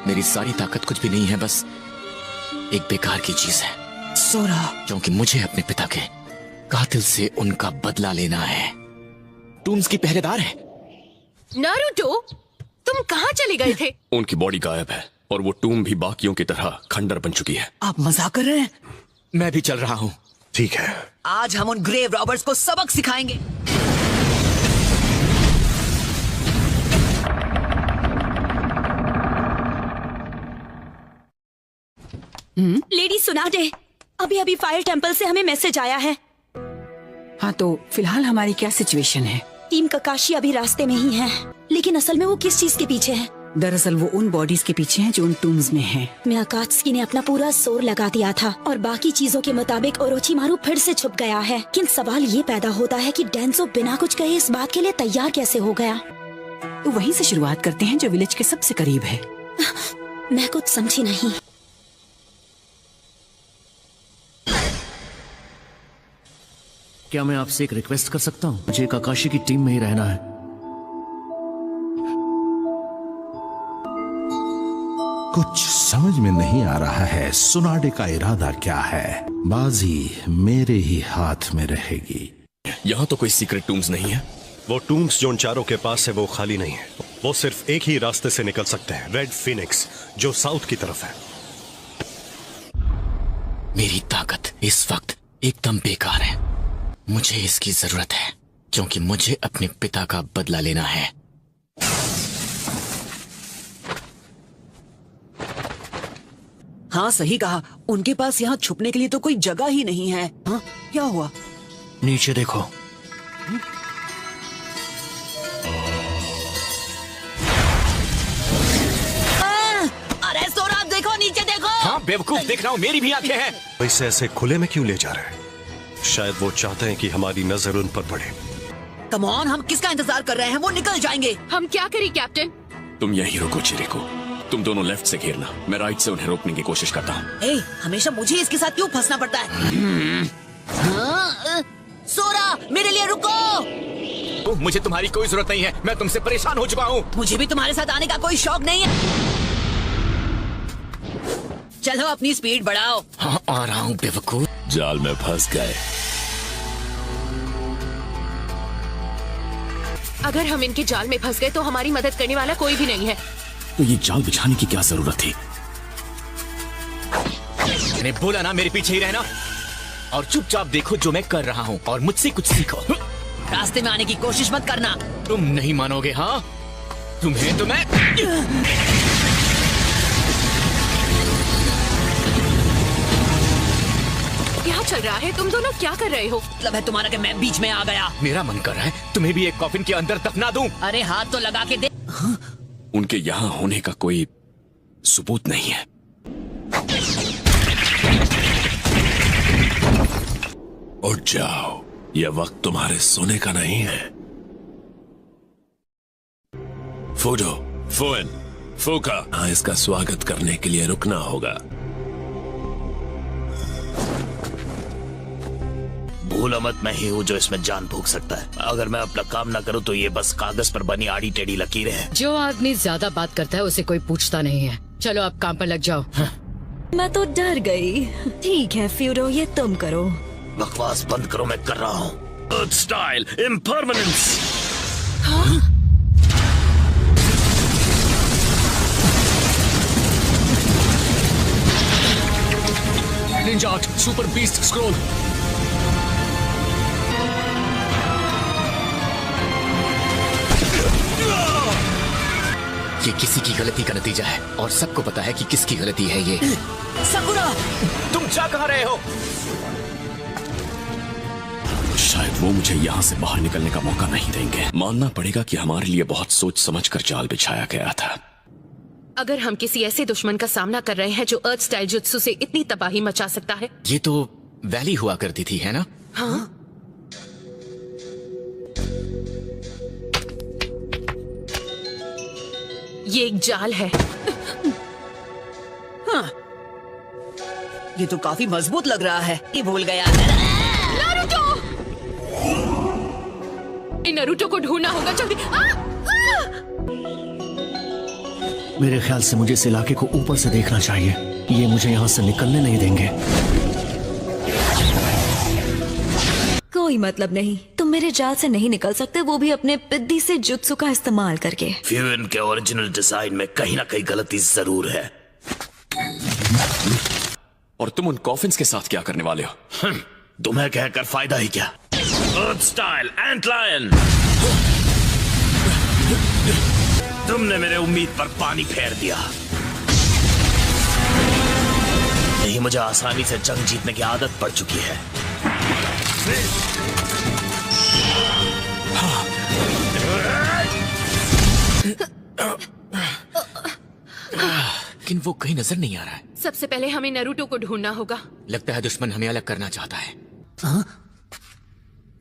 मेरी सारी ताकत कुछ भी नहीं है, बस एक बेकार की चीज है। सोरा, क्योंकि मुझे अपने पिता के कातिल से उनका बदला लेना है। टूम्स की पहरेदार है। नारुतो, तुम कहाँ चले गए थे? उनकी बॉडी गायब है और वो टूम भी बाकियों की तरह खंडर बन चुकी है। आप मजाक कर रहे हैं? मैं भी चल रहा हूँ। ठीक है, आज हम उन ग्रेव रॉबर्ट्स को सबक सिखाएंगे। लेडी सुनाडे, अभी अभी फायर टेम्पल से हमें मैसेज आया है। हाँ तो फिलहाल हमारी क्या सिचुएशन है? टीम ककाशी अभी रास्ते में ही है, लेकिन असल में वो किस चीज के पीछे है? दरअसल वो उन बॉडीज के पीछे हैं जो उन टूम्स में हैं। मियाकात्सुकी ने अपना पूरा जोर लगा दिया था और बाकी चीजों के मुताबिक ओरोचिमारू फिर से छुप गया है। लेकिन सवाल ये पैदा होता है कि डेंजो बिना कुछ कहे इस बात के लिए तैयार कैसे हो गया? तो वहीं से शुरुआत करते हैं जो विलेज के सबसे करीब है। मैं कुछ समझी नहीं। क्या मैं आपसे एक रिक्वेस्ट कर सकता हूँ? मुझे काकाशी की टीम में ही रहना है। कुछ समझ में नहीं आ रहा है, सुनाडे का इरादा क्या है? बाजी मेरे ही हाथ में रहेगी। यहाँ तो कोई सीक्रेट टूम्स नहीं है। वो टूम्स जो उन चारों के पास है वो खाली नहीं है। वो सिर्फ एक ही रास्ते से निकल सकते हैं, रेड फिनिक्स, जो साउथ की तरफ है। मेरी ताकत इस वक्त एकदम बेकार है। मुझे इसकी जरूरत है क्योंकि मुझे अपने पिता का बदला लेना है। हाँ सही कहा, उनके पास यहाँ छुपने के लिए तो कोई जगह ही नहीं है। हाँ क्या हुआ? नीचे देखो। अरे सोरा देखो, नीचे देखो। हाँ बेवकूफ, देख रहा हूँ, मेरी भी आंखें हैं। इसे ऐसे खुले में क्यों ले जा रहे हैं? शायद वो चाहते हैं कि हमारी नजर उन पर पड़े। कम ऑन, हम किसका इंतजार कर रहे हैं? वो निकल जाएंगे। हम क्या करें कैप्टन? तुम यहीं रुको चिरिको, तुम दोनों लेफ्ट से घेरना, मैं राइट से उन्हें रोकने की कोशिश करता हूँ। हमेशा मुझे इसके साथ क्यों फंसना पड़ता है? हाँ, सोरा मेरे लिए रुको। मुझे तुम्हारी कोई जरूरत नहीं है, मैं तुमसे परेशान हो चुका हूँ। मुझे भी तुम्हारे साथ आने का कोई शौक नहीं है। चलो अपनी स्पीड बढ़ाओ। हाँ आ रहा हूँ बेवकूफ। जाल में फंस गए। अगर हम इनके जाल में फंस गए तो हमारी मदद करने वाला कोई भी नहीं है। तो ये जाल बिछाने की क्या जरूरत थी? मैंने बोला ना मेरे पीछे ही रहना और चुपचाप देखो जो मैं कर रहा हूँ और मुझसे कुछ सीखो। रास्ते में आने की कोशिश मत करना। तुम नहीं मानोगे। हाँ तुम्हें तो मैं क्या चल रहा है? तुम दोनों क्या कर रहे हो? मतलब है तुम्हारा कि मैं बीच में आ गया। मेरा मन कर रहा है तुम्हें भी एक कॉफिन के अंदर दफना दूं। अरे हाथ तो लगा के दे। उनके यहाँ होने का कोई सबूत नहीं है। उठ जाओ, यह वक्त तुम्हारे सोने का नहीं है। फूडो, फुएन, फूका, हाँ, इसका स्वागत करने के लिए रुकना होगा। भूलो मत, मैं ही हूँ जो इसमें जान फूंक सकता है। अगर मैं अपना काम ना करूँ तो ये बस कागज पर बनी आड़ी टेढ़ी लकीरें हैं। जो आदमी ज्यादा बात करता है उसे कोई पूछता नहीं है। चलो अब काम पर लग जाओ। मैं तो डर गई। ठीक है फ्यूरो, ये तुम करो। बकवास बंद करो, मैं कर रहा हूँ। Earth style impermanence. Ninja art super beast scroll. ये किसी की गलती का नतीजा है और सबको पता है कि किसकी गलती है ये। सकुरा, तुम जा कहाँ रहे हो? शायद वो मुझे यहाँ से बाहर निकलने का मौका नहीं देंगे। मानना पड़ेगा कि हमारे लिए बहुत सोच समझकर जाल बिछाया गया था। अगर हम किसी ऐसे दुश्मन का सामना कर रहे हैं जो अर्थ स्टाइल जुत्सु से इतनी तबाही मचा सकता है। ये तो वैली हुआ करती थी, है ना? हाँ? ये एक जाल है। हाँ। ये तो काफी मजबूत लग रहा है। ये भूल गया। नारुतो! नरूटो को ढूंढना होगा जल्दी। मेरे ख्याल से मुझे इस इलाके को ऊपर से देखना चाहिए। ये मुझे यहाँ से निकलने नहीं देंगे। कोई मतलब नहीं, तुम मेरे जाल से नहीं निकल सकते, वो भी अपने पिद्दी से जुत्सु का इस्तेमाल करके। फ्यून के ओरिजिनल डिजाइन में कहीं ना कहीं गलती जरूर है। और तुम उन कॉफिन्स के साथ क्या करने वाले हो? तुम्हें कहकर फायदा ही क्या? अर्थ स्टाइल एंट लायन। तुमने मेरे उम्मीद पर पानी फेर दिया। नहीं, मुझे आसानी से जंग जीतने की आदत पड़ चुकी है। लेकिन वो कहीं नजर नहीं आ रहा है। सबसे पहले हमें नरूटो को ढूंढना होगा। लगता है दुश्मन हमें अलग करना चाहता है।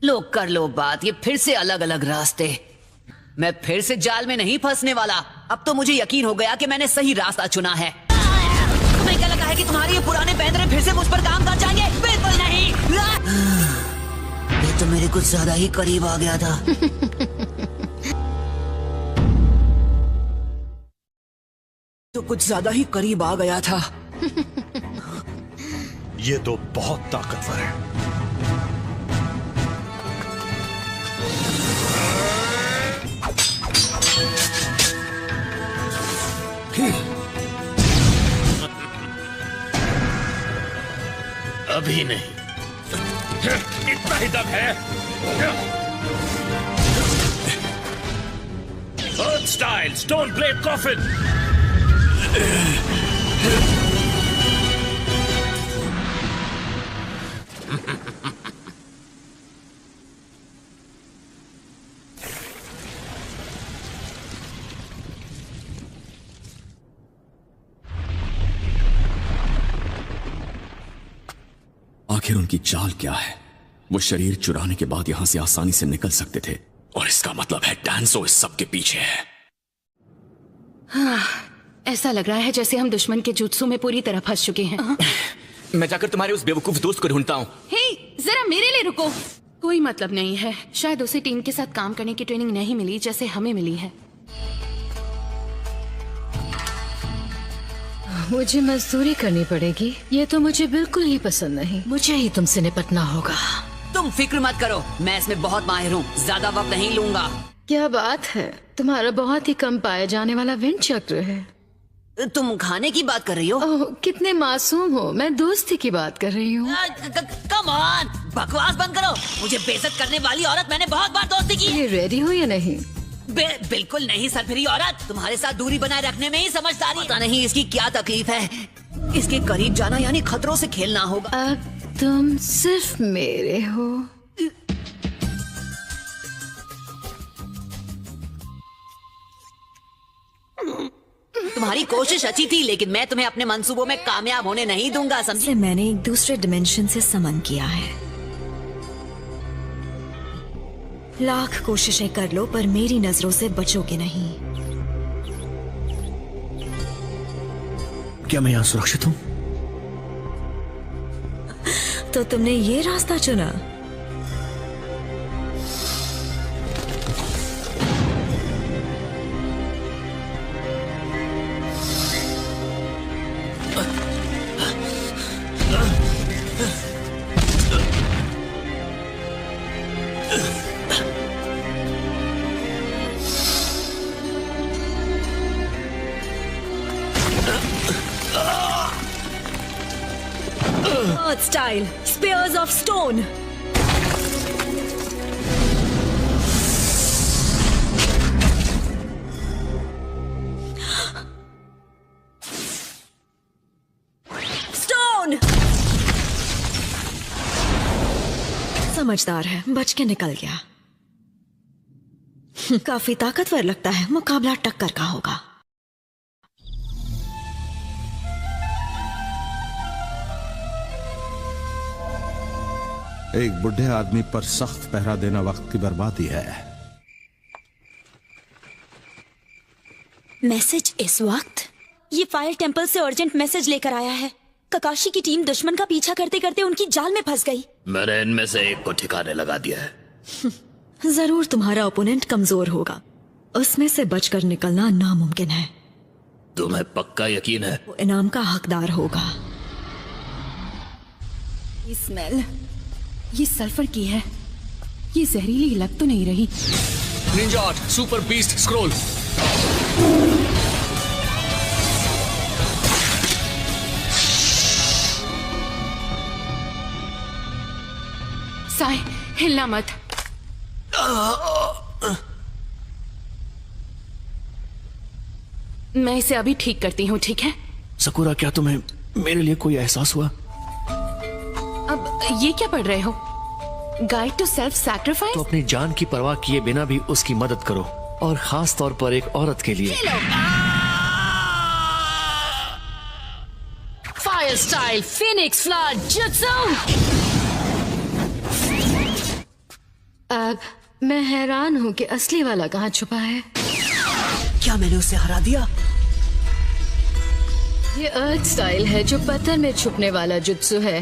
लो कर लो बात, ये फिर से अलग अलग रास्ते। मैं फिर से जाल में नहीं फंसने वाला। अब तो मुझे यकीन हो गया कि मैंने सही रास्ता चुना है। तुम्हें क्या लगा है कि तुम्हारे ये पुराने पैंतरे फिर से मुझ पर काम कर जाएंगे? बिल्कुल नहीं। ये तो मेरे कुछ ज्यादा ही करीब आ गया था। तो कुछ ज्यादा ही करीब आ गया था। ये तो बहुत ताकतवर है। अभी नहीं, इतना ही दम है। अर्थ स्टाइल स्टोन ब्लेड कॉफिन। आखिर उनकी चाल क्या है? वो शरीर चुराने के बाद यहां से आसानी से निकल सकते थे, और इसका मतलब है डांसो इस सब के पीछे है। हाँ, ऐसा लग रहा है जैसे हम दुश्मन के जुत्सु में पूरी तरह फंस चुके हैं। मैं जाकर तुम्हारे उस बेवकूफ दोस्त को ढूंढता हूँ। हे, जरा मेरे लिए रुको। कोई मतलब नहीं है। शायद उसे टीम के साथ काम करने की ट्रेनिंग नहीं मिली जैसे हमें मिली है। मुझे मजदूरी करनी पड़ेगी। ये तो मुझे बिल्कुल ही पसंद नहीं। मुझे ही तुमसे निपटना होगा। तुम फिक्र मत करो, मैं इसमें बहुत माहिर हूँ। ज्यादा वक्त नहीं लूंगा। क्या बात है, तुम्हारा बहुत ही कम पाया जाने वाला विंड चक्र है। तुम खाने की बात कर रही हो? ओह, कितने मासूम हो। मैं दोस्ती की बात कर रही हूँ। कम ऑन, बकवास बंद करो। मुझे बेइज्जत करने वाली औरत मैंने बहुत बार दोस्ती की। ये रेडी हो या नहीं? बिल्कुल नहीं सरफिरी औरत। तुम्हारे साथ दूरी बनाए रखने में ही समझदारी। पता नहीं इसकी क्या तकलीफ है। इसके करीब जाना यानी खतरों से खेलना होगा। तुम सिर्फ मेरे हो। तुम्हारी कोशिश अच्छी थी, लेकिन मैं तुम्हें अपने मंसूबों में कामयाब होने नहीं दूंगा, समझे? मैंने एक दूसरे डिमेंशन से समन किया है। लाख कोशिशें कर लो पर मेरी नजरों से बचोगे नहीं। क्या मैं यहाँ सुरक्षित हूँ? तो तुमने ये रास्ता चुना? Earth style, spears of stone. Stone. समझदार है, बच के निकल गया। काफी ताकतवर लगता है, मुकाबला टक्कर का होगा। एक बुढ़े आदमी पर सख्त पहरा देना वक्त की बर्बादी है। मैसेज इस वक्त? ये फायर टेंपल से अर्जेंट मैसेज लेकर आया है। ककाशी की टीम दुश्मन का पीछा करते करते उनकी जाल में फंस गई। मैंने इनमें से एक को ठिकाने लगा दिया है। जरूर तुम्हारा ओपोनेंट कमजोर होगा, उसमें से बचकर निकलना नामुमकिन है। तुम्हें पक्का यकीन है? वो इनाम का हकदार होगा। ये स्मेल, ये सल्फर की है। ये जहरीली लग तो नहीं रही? Ninja art super beast scroll. Sai, हिलना मत। मैं इसे अभी ठीक करती हूँ, ठीक है? सकुरा, क्या तुम्हें मेरे लिए कोई एहसास हुआ? अब ये क्या पढ़ रहे हो? Guide to self sacrifice? तो अपनी जान की परवाह किए बिना भी उसकी मदद करो, और खास तौर पर एक औरत के लिए। Fire style Phoenix flood jutsu. अब मैं हैरान हूँ कि असली वाला कहाँ छुपा है। क्या मैंने उसे हरा दिया? ये अर्थ स्टाइल है जो पत्थर में छुपने वाला जुत्सु है।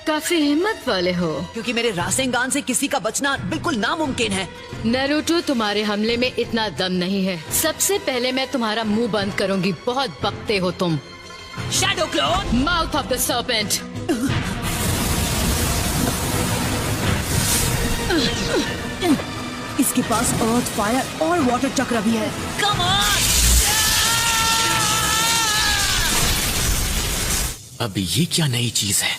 काफी हिम्मत वाले हो। क्योंकि मेरे रासेंगान से किसी का बचना बिल्कुल नामुमकिन है। नारुतो, तुम्हारे हमले में इतना दम नहीं है। सबसे पहले मैं तुम्हारा मुंह बंद करूंगी। बहुत बकते हो तुम। Shadow clone, mouth of the serpent. इसके पास अर्थ, फायर और वाटर चक्र भी है। Come on! अब ये क्या नई चीज है?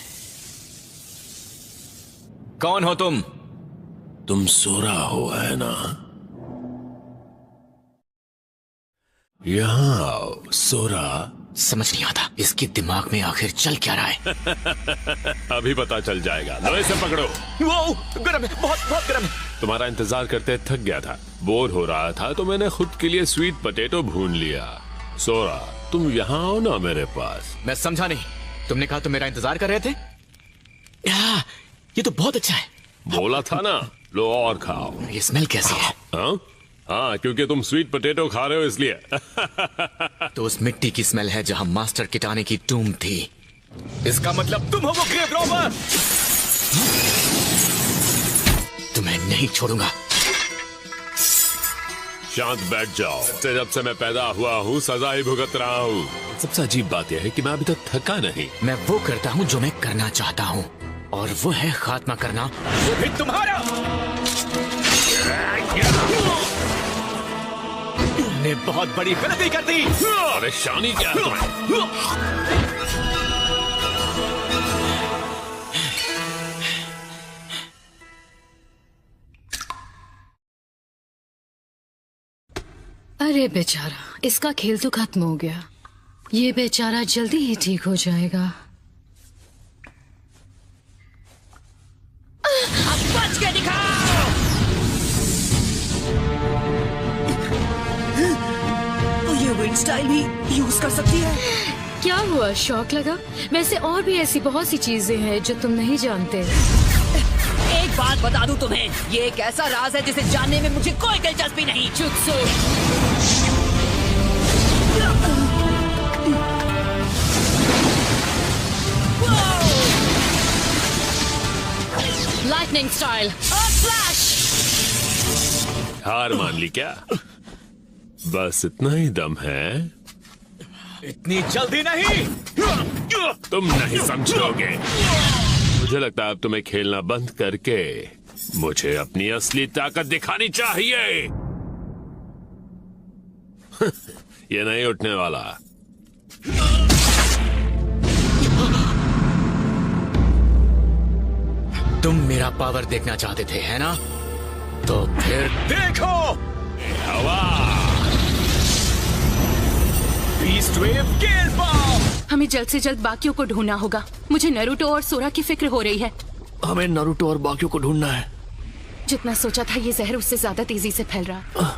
कौन हो तुम? तुम सोरा हो, है ना? यहाँ आओ, सोरा। समझ नहीं आता इसके दिमाग में आखिर चल क्या रहा है। अभी पता चल जाएगा। लो इसे पकड़ो। वो गरम है, बहुत बहुत गरम है। तुम्हारा इंतजार करते थक गया था, बोर हो रहा था, तो मैंने खुद के लिए स्वीट पोटैटो भून लिया। सोरा, तुम यहाँ आओ ना मेरे पास। मैं समझा नहीं। तुमने कहा तुम मेरा इंतजार कर रहे थे? ये तो बहुत अच्छा है। बोला था ना, लो और खाओ। ये स्मेल कैसी है? हाँ, क्योंकि तुम स्वीट पोटैटो खा रहे हो इसलिए। तो उस मिट्टी की स्मेल है जहां मास्टर किटाने की टूम थी। इसका मतलब तुम हो वो ग्रेव रॉबर। तुम्हें नहीं छोड़ूंगा। शांत बैठ जाओ। जब से मैं पैदा हुआ हूँ सजा ही भुगत रहा हूँ। सबसे अजीब बात यह है कि मैं अभी तक थका नहीं। मैं वो करता हूँ जो मैं करना चाहता हूँ, और वो है खात्मा करना, वो भी तुम्हारा। तुमने बहुत बड़ी गलती कर दी। परेशानी क्या है तुम्हें? अरे बेचारा, इसका खेल तो खत्म हो गया। ये बेचारा जल्दी ही ठीक हो जाएगा। लाइटनिंग स्टाइल भी यूज कर सकती है। क्या हुआ, शौक लगा? वैसे और भी ऐसी बहुत सी चीजें हैं जो तुम नहीं जानते। एक बात बता दूं तुम्हें, ये एक ऐसा राज है जिसे जानने में मुझे कोई दिलचस्पी नहीं। जुत्सु। Lightning style. फ्लैश। हार मान ली क्या? बस इतना ही दम है? इतनी जल्दी नहीं। तुम नहीं समझोगे। मुझे लगता है अब तुम्हें खेलना बंद करके मुझे अपनी असली ताकत दिखानी चाहिए। ये नहीं उठने वाला। तुम मेरा पावर देखना चाहते थे, है ना? तो फिर देखो। हवा। बीस्ट वेव गेल बॉम्ब। हमें जल्द से जल्द बाकियों को ढूंढना होगा। मुझे नरूटो और सोरा की फिक्र हो रही है। हमें नारुतो और बाकियों को ढूंढना है। जितना सोचा था ये जहर उससे ज्यादा तेजी से फैल रहा।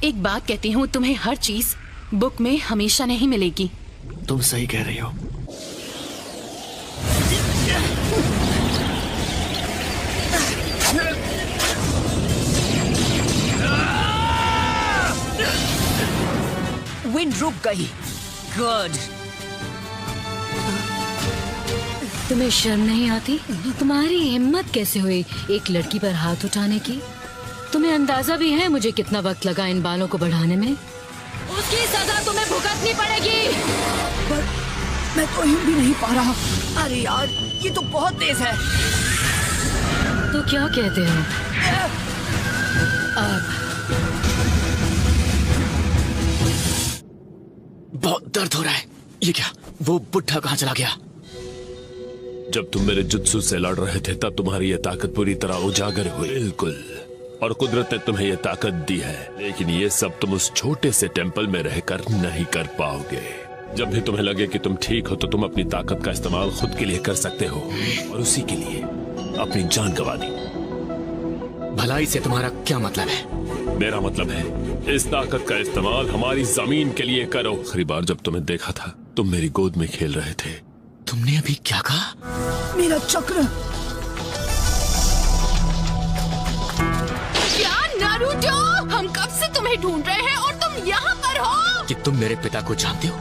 एक बात कहती हूँ, तुम्हें हर चीज बुक में हमेशा नहीं मिलेगी। तुम सही कह रही हो। विंड रुक गई। गुड। तुम्हें शर्म नहीं आती? तुम्हारी हिम्मत कैसे हुई एक लड़की पर हाथ उठाने की? तुम्हें अंदाजा भी है मुझे कितना वक्त लगा इन बालों को बढ़ाने में? उसकी सजा तुम्हें भुगतनी पड़ेगी। पर मैं तो हिल भी नहीं पा रहा। अरे यार, ये तो बहुत तेज है। तो क्या कहते हो? अब बहुत दर्द हो रहा है। ये क्या? वो बुढ़ा कहाँ चला गया? जब तुम मेरे जुत्सु से लड़ रहे थे तब तुम्हारी ये ताकत पूरी तरह उजागर हुई। बिल्कुल। और कुदरत ने तुम्हें ये ताकत दी है, लेकिन ये सब तुम उस छोटे से टेंपल में रहकर नहीं कर पाओगे। जब भी तुम्हें लगे कि तुम ठीक हो तो तुम अपनी ताकत का इस्तेमाल खुद के लिए कर सकते हो, और उसी के लिए अपनी जान गंवा दी। भलाई से तुम्हारा क्या मतलब है? मेरा मतलब है इस ताकत का इस्तेमाल हमारी जमीन के लिए करो। आखिरी बार जब तुम्हें देखा था तुम मेरी गोद में खेल रहे थे। तुमने अभी क्या कहा? मेरा चक्र। क्या नारुतो? हम कब से तुम्हें ढूंढ रहे हैं और तुम यहाँ पर हो? कि तुम मेरे पिता को जानते हो?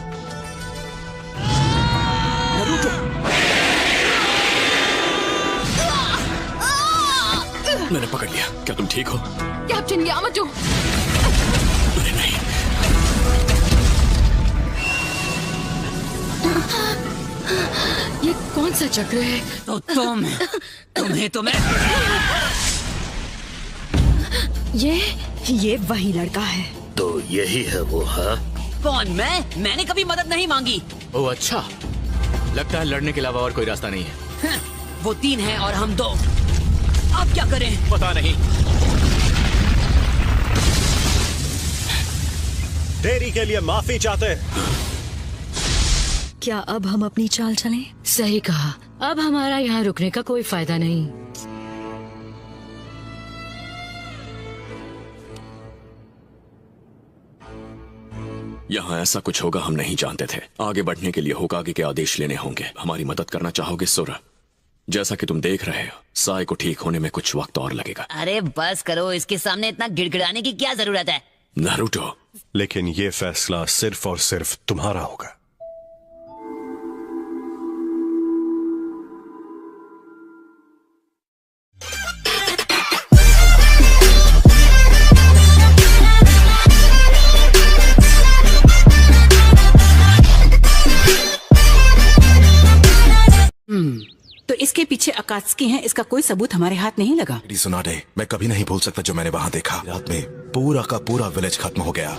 मैंने पकड़ लिया। क्या तुम ठीक हो? Captain Yamato. अरे नहीं। ये कौन सा चक्र है? तो तुम्हें तो मैं। ये वही लड़का है। तो यही है वो, हाँ? कौन? मैंने कभी मदद नहीं मांगी। ओह अच्छा, लगता है लड़ने के अलावा और कोई रास्ता नहीं है। वो 3 हैं और हम 2। अब क्या करें? पता नहीं। देरी के लिए माफी चाहते। क्या अब हम अपनी चाल चलें? सही कहा। अब हमारा यहाँ रुकने का कोई फायदा नहीं। यहाँ ऐसा कुछ होगा हम नहीं जानते थे। आगे बढ़ने के लिए होकागे के आदेश लेने होंगे। हमारी मदद करना चाहोगे सोरा? जैसा कि तुम देख रहे हो, साय को ठीक होने में कुछ वक्त और लगेगा। अरे बस करो, इसके सामने इतना गिड़गिड़ाने की क्या जरूरत है? नारुतो। लेकिन ये फैसला सिर्फ और सिर्फ तुम्हारा होगा। तो इसके पीछे अकात्सुकी हैं, इसका कोई सबूत हमारे हाथ नहीं लगा। सुनाडे, मैं कभी नहीं भूल सकता जो मैंने वहां देखा। रात में पूरा का पूरा विलेज खत्म हो गया।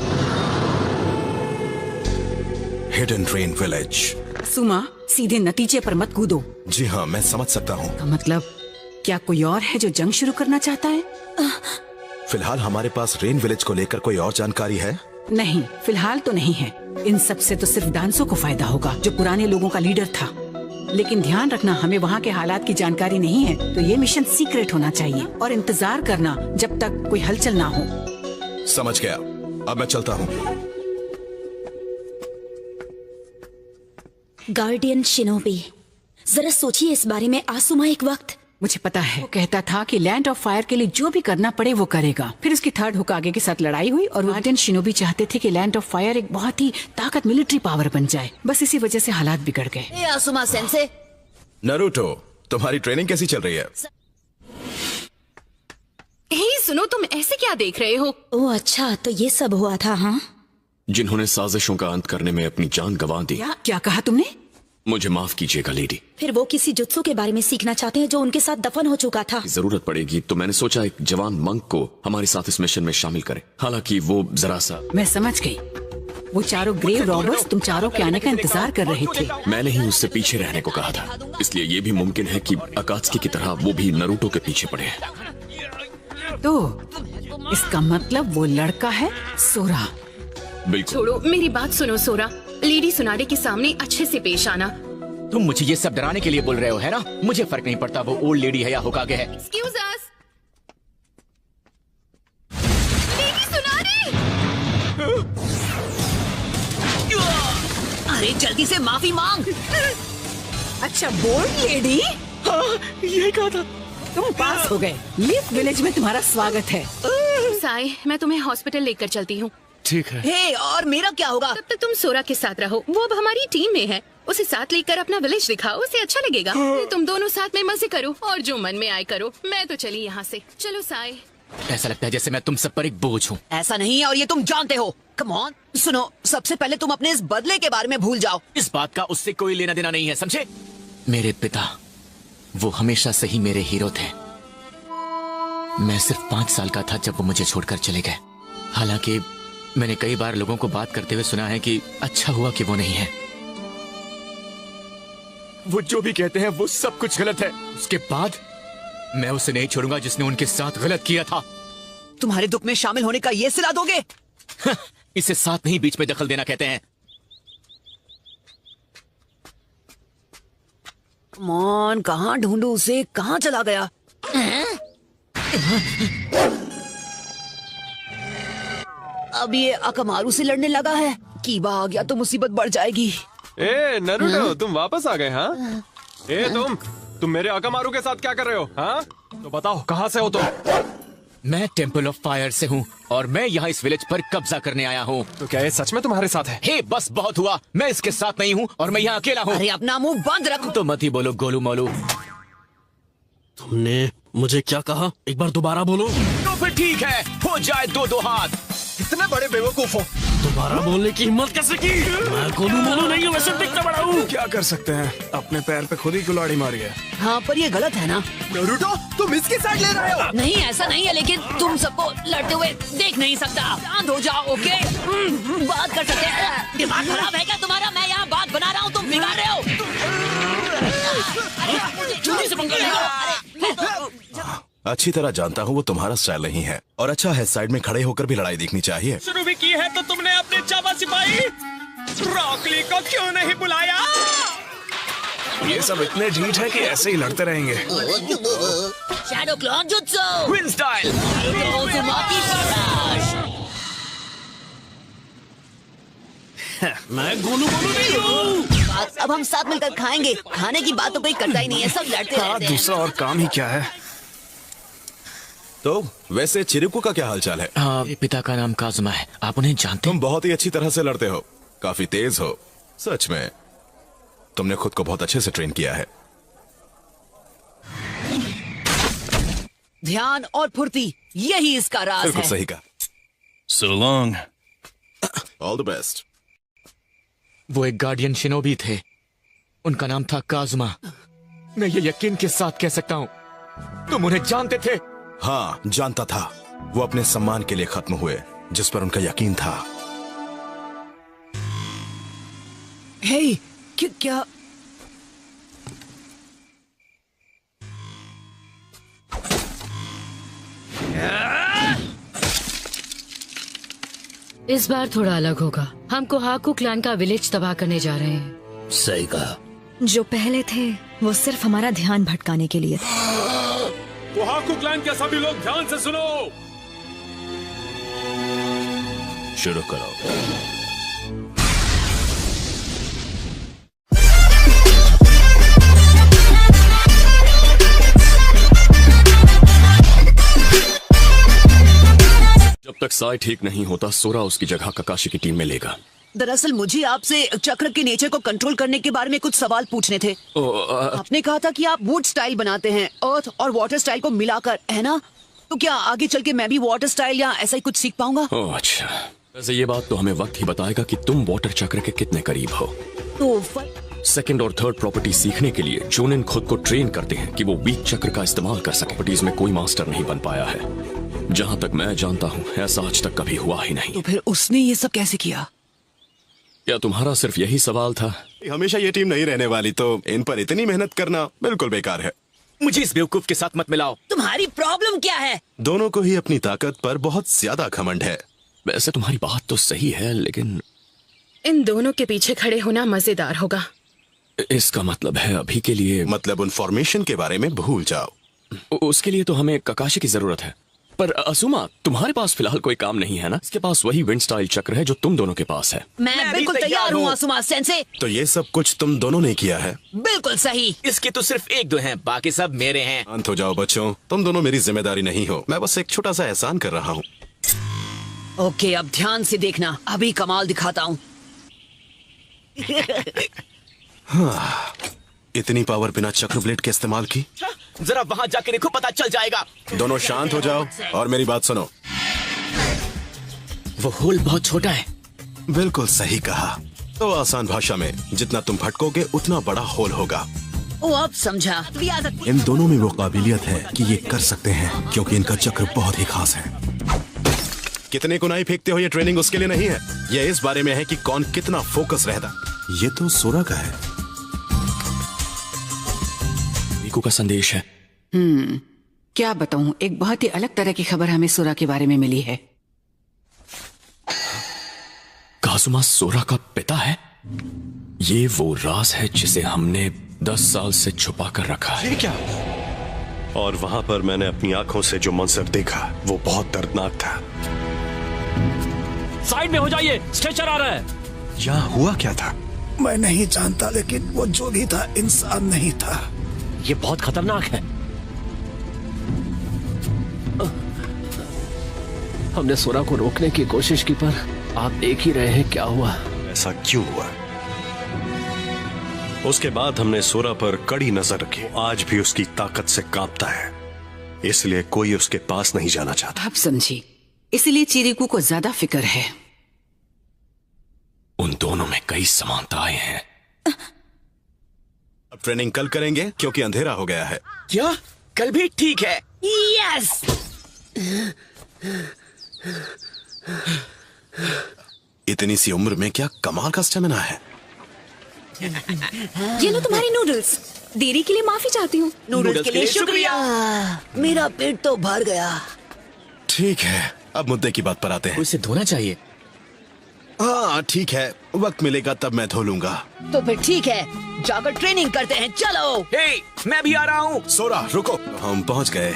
Hidden train village. सुमा, सीधे नतीजे पर मत कूदो। जी हाँ, मैं समझ सकता हूँ। का मतलब क्या कोई और है जो जंग शुरू करना चाहता है? फिलहाल हमारे पास रेन विलेज को लेकर कोई और जानकारी है? नहीं, फिलहाल तो नहीं है। इन सब से तो सिर्फ डांसो को फायदा होगा, जो पुराने लोगों का लीडर था। लेकिन ध्यान रखना, हमें वहाँ के हालात की जानकारी नहीं है, तो ये मिशन सीक्रेट होना चाहिए और इंतजार करना जब तक कोई हलचल ना हो। समझ गया। अब मैं चलता हूँ। गार्डियन शिनोबी, जरा सोचिए इस बारे में आसुमा एक वक्त। मुझे पता है, वो कहता था कि लैंड ऑफ फायर के लिए जो भी करना पड़े वो करेगा। फिर उसकी थर्ड होकागे के साथ लड़ाई हुई और गार्डियन शिनोबी चाहते थे कि लैंड ऑफ फायर एक बहुत ही ताकत मिलिट्री पावर बन जाए। बस इसी वजह से हालात बिगड़ गए। ए आसुमा सेंसे, नरूटो, तुम्हारी ट्रेनिंग कैसी चल रही है? हे सुनो, तुम ऐसे क्या देख रहे हो? ओह अच्छा, तो ये सब हुआ था। हाँ, जिन्होंने साजिशों का अंत करने में अपनी जान गंवा दी। क्या कहा तुमने? मुझे माफ कीजिएगा लेडी। फिर वो किसी जुत्सु के बारे में सीखना चाहते हैं जो उनके साथ दफन हो चुका था। जरूरत पड़ेगी तो मैंने सोचा एक जवान मंक को हमारे साथ इस मिशन में शामिल करें। हालांकि वो जरा सा। मैं समझ गई, वो चारों ग्रेव रॉबर्स तुम चारों के आने का इंतजार कर रहे थे। मैंने ही उससे पीछे रहने को कहा था, इसलिए ये भी मुमकिन है कि अकात्सुकी की तरह वो भी नरूटो के पीछे पड़े हैं। तो इसका मतलब वो लड़का है सोरा। बिल्कुल। छोड़ो, मेरी बात सुनो सोरा। लेडी सुनाडे के सामने अच्छे से पेश आना। तुम मुझे ये सब डराने के लिए बोल रहे हो, है ना? मुझे फर्क नहीं पड़ता वो ओल्ड लेडी है या होकागे है। Excuse us. लेडी सुनाडे! अरे जल्दी से माफी मांग। अच्छा, बोल्ड लेडी? हाँ, यही कहा था। तुम पास हो गए। लीफ विलेज में तुम्हारा स्वागत है। साई, मैं तुम्हें हॉस्पिटल लेकर चलती हूँ। ठीक है। हे, और मेरा क्या होगा? तब तक तुम सोरा के साथ रहो, वो अब हमारी टीम में है। उसे साथ लेकर अपना विलेज दिखाओ, उसे अच्छा लगेगा। तुम दोनों साथ में मजे करो और जो मन में आए करो। मैं तो चली यहाँ से। चलो साई। ऐसा लगता है जैसे मैं तुम सब पर एक बोझ हूँ। ऐसा नहीं है और ये तुम जानते हो। कम ऑन, सुनो, सबसे पहले तुम अपने इस बदले के बारे में भूल जाओ। इस बात का उससे कोई लेना देना नहीं है, समझे? मेरे पिता, वो हमेशा से ही मेरे हीरो थे। मैं सिर्फ 5 साल का था जब वो मुझे छोड़कर चले गए। हालांकि मैंने कई बार लोगों को बात करते हुए सुना है कि अच्छा हुआ कि वो नहीं है। वो जो भी कहते हैं वो सब कुछ गलत है। उसके बाद मैं उसे नहीं छोड़ूंगा जिसने उनके साथ गलत किया था। तुम्हारे दुख में शामिल होने का ये सिला दोगे? इसे साथ नहीं, बीच में दखल देना कहते हैं। कम ऑन, कहाँ ढूंढूं उसे? कहाँ चला गया? अब ये अकमारू से लड़ने लगा है। कीबा आ गया तो मुसीबत बढ़ जाएगी। ए नरूटो, तुम वापस आ गए? हाँ, ए तुम मेरे अकामारू के साथ क्या कर रहे हो? हाँ, तो बताओ कहाँ से हो तुम? मैं टेम्पल ऑफ फायर से हूँ और मैं यहाँ इस विलेज पर कब्जा करने आया हूँ। तो क्या ये सच में तुम्हारे साथ है? हे, बस बहुत हुआ। मैं इसके साथ नहीं हूँ और मैं यहाँ अकेला हूँ। अरे अपना मुंह बंद रखो। तो मत ही बोलो गोलू मोलू। तुमने मुझे क्या कहा? एक बार दोबारा बोलो। तो फिर ठीक है, हो जाए 2-2 हाथ। इतने बड़े बेवकूफ हो। दोबारा बोलने की हिम्मत कैसे की? मैं गोलू मोलू नहीं हूँ, वैसे दिखता बड़ा हूँ। क्या कर सकते हैं, अपने पैर पे खुद ही कुल्हाड़ी मारी है। हाँ, पर ये गलत है ना? नरूटो, तुम इसकी साइड ले रहे हो। नहीं, ऐसा नहीं है, लेकिन तुम सबको लड़ते हुए देख नहीं सकता। शांत हो जाओ, ओके? बात कर सकते हैं। दिमाग खराब है क्या तुम्हारा? मैं यहाँ बात बना रहा हूँ, तुम बिगाड़ रहे हो। जल्दी से पंगा लेगा। अच्छी तरह जानता हूँ वो तुम्हारा स्टाइल नहीं है, और अच्छा है साइड में खड़े होकर भी लड़ाई देखनी चाहिए। शुरू भी की है तो तुमने अपने चावा सिपाही रॉकली को क्यों नहीं बुलाया? ये सब इतने ढीठ है कि ऐसे ही लड़ते रहेंगे। Shadow clone jutsu, win style. मैं गोलू मोलू नहीं हूँ। अब हम साथ मिलकर खाएंगे। खाने की बात तो कोई करता ही नहीं है, सब लड़ते रहते हैं। दूसरा और काम ही क्या है? तो वैसे चिरिकू का क्या हालचाल है? हाँ, पिता का नाम काजुमा है। आप उन्हें जानते तुम बहुत ही अच्छी तरह से लड़ते हो, काफी तेज हो। सच में तुमने खुद को बहुत अच्छे से ट्रेन किया है। ध्यान और फुर्ती, यही इसका राज बिल्कुल है। सही कहा। So long. All the best. वो एक गार्डियन शिनोबी थे। उनका नाम था काजुमा। मैं ये यकीन के साथ कह सकता हूँ, तुम उन्हें जानते थे? हाँ, जानता था। वो अपने सम्मान के लिए खत्म हुए, जिस पर उनका यकीन था। हे, क्या इस बार थोड़ा अलग होगा। हम कोहाकू क्लैन का विलेज तबाह करने जा रहे हैं। सही कहा। जो पहले थे वो सिर्फ हमारा ध्यान भटकाने के लिए थे। कोहाकू क्लैन के सभी लोग ध्यान से सुनो। शुरू करो। तक साई ठीक नहीं होता, सोरा उसकी जगह ककाशी की टीम में लेगा। दरअसल मुझे आपसे चक्र के नेचर को कंट्रोल करने के बारे में कुछ सवाल पूछने थे। आपने कहा था कि आप वुड स्टाइल बनाते हैं, अर्थ और वाटर स्टाइल को मिलाकर, है ना? तो क्या आगे चल के मैं भी वाटर स्टाइल या ऐसा ही कुछ सीख पाऊंगा? ओह अच्छा, वैसे ये बात तो हमें वक्त ही बताएगा कि तुम वाटर चक्र के कितने करीब हो। तो सेकंड और थर्ड प्रॉपर्टी सीखने के लिए जोनिन खुद को ट्रेन करते हैं कि वो वीक चक्र का इस्तेमाल कर सके। प्रॉपर्टीज में कोई मास्टर नहीं बन पाया है। जहाँ तक मैं जानता हूँ ऐसा आज तक कभी हुआ ही नहीं। तो फिर उसने ये सब कैसे किया? क्या तुम्हारा सिर्फ यही सवाल था? हमेशा ये टीम नहीं रहने वाली, तो इन पर इतनी मेहनत करना बिल्कुल बेकार है। मुझे इस बेवकूफ के साथ मत मिलाओ। तुम्हारी प्रॉब्लम क्या है? दोनों को ही अपनी ताकत पर बहुत ज्यादा घमंड है। वैसे तुम्हारी बात तो सही है, लेकिन इन दोनों के पीछे खड़े होना मजेदार होगा। इसका मतलब है अभी के लिए, मतलब उन फॉर्मेशन के बारे में भूल जाओ। उसके लिए तो हमें ककाशी की जरूरत है। पर असुमा, तुम्हारे पास फिलहाल कोई काम नहीं है ना? इसके पास वही विंड स्टाइल चक्र है जो तुम दोनों के पास है। मैं बिल्कुल तैयार हूँ असुमा सेंसे। तो ये सब कुछ तुम दोनों ने किया है? बिल्कुल सही। इसके तो सिर्फ एक दो हैं, बाकी सब मेरे हैं। शांत हो जाओ बच्चों, तुम दोनों मेरी जिम्मेदारी नहीं हो। मैं बस एक छोटा सा एहसान कर रहा हूँ। ओके, अब ध्यान से देखना, अभी कमाल दिखाता हूँ। हाँ, इतनी पावर बिना चक्र ब्लेड के इस्तेमाल की? जरा वहाँ जाके देखो, पता चल जाएगा। दोनों शांत हो जाओ और मेरी बात सुनो। वो होल बहुत छोटा है। बिल्कुल सही कहा। तो आसान भाषा में, जितना तुम भटकोगे उतना बड़ा होल होगा। ओ, अब समझा। इन दोनों में वो काबिलियत है कि ये कर सकते हैं, क्योंकि इनका चक्र बहुत ही खास है। कितने कुनाई फेंकते हो, ये ट्रेनिंग उसके लिए नहीं है। ये इस बारे में है कि कौन कितना फोकस रहता। ये तो सोरा का है। रीकू का संदेश है। क्या बताऊं, एक बहुत ही अलग तरह की खबर हमें सोरा के बारे में मिली है। काजुमा सोरा का पिता है? ये वो राज है जिसे हमने 10 साल से छुपा कर रखा है। ये क्या? और वहां पर मैंने अपनी आंखों से जो मंजर देखा वो बहुत दर्दनाक था। साइड में हो जाइए, स्ट्रेचर आ रहा है। यहाँ हुआ क्या था? मैं नहीं जानता, लेकिन वो जो भी था इंसान नहीं था। ये बहुत खतरनाक है। हमने सोरा को रोकने की कोशिश की, पर आप देख ही रहे हैं क्या हुआ। ऐसा क्यों हुआ? उसके बाद हमने सोरा पर कड़ी नजर रखी। आज भी उसकी ताकत से कांपता है, इसलिए कोई उसके पास नहीं जाना चाहता। आप समझी, इसलिए चिरिकू को ज्यादा फिक्र है। उन दोनों में कई समानताएं हैं। अब ट्रेनिंग कल करेंगे क्योंकि अंधेरा हो गया है। क्या? कल भी ठीक है। यस। इतनी सी उम्र में क्या कमाल का स्टेमिना है। ये लो तुम्हारे नूडल्स। देरी के लिए माफी चाहती हूँ। नूडल्स के लिए शुक्रिया। मेरा पेट तो भर गया। ठीक है, अब मुद्दे की बात पर आते हैं। उसे धोना चाहिए। हाँ ठीक है, वक्त मिलेगा तब मैं धो लूंगा। तो फिर ठीक है, जाकर ट्रेनिंग करते हैं। चलो। हे, मैं भी आ रहा हूँ। सोरा रुको, हम पहुँच गए।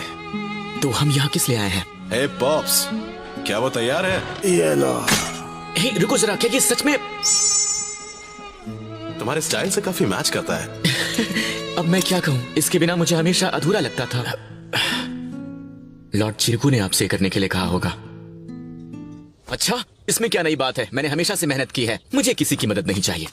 तो हम यहाँ किस लिए आए हैं? हे पॉप्स, क्या वो तैयार है? ये लो। हे, रुको जरा, क्या ये सच में तुम्हारे स्टाइल से काफी मैच करता है। अब मैं क्या कहूँ, इसके बिना मुझे हमेशा अधूरा लगता था। लॉर्ड चिरकू ने आपसे करने के लिए कहा होगा। अच्छा, इसमें क्या नई बात है? मैंने हमेशा से मेहनत की है, मुझे किसी की मदद नहीं चाहिए।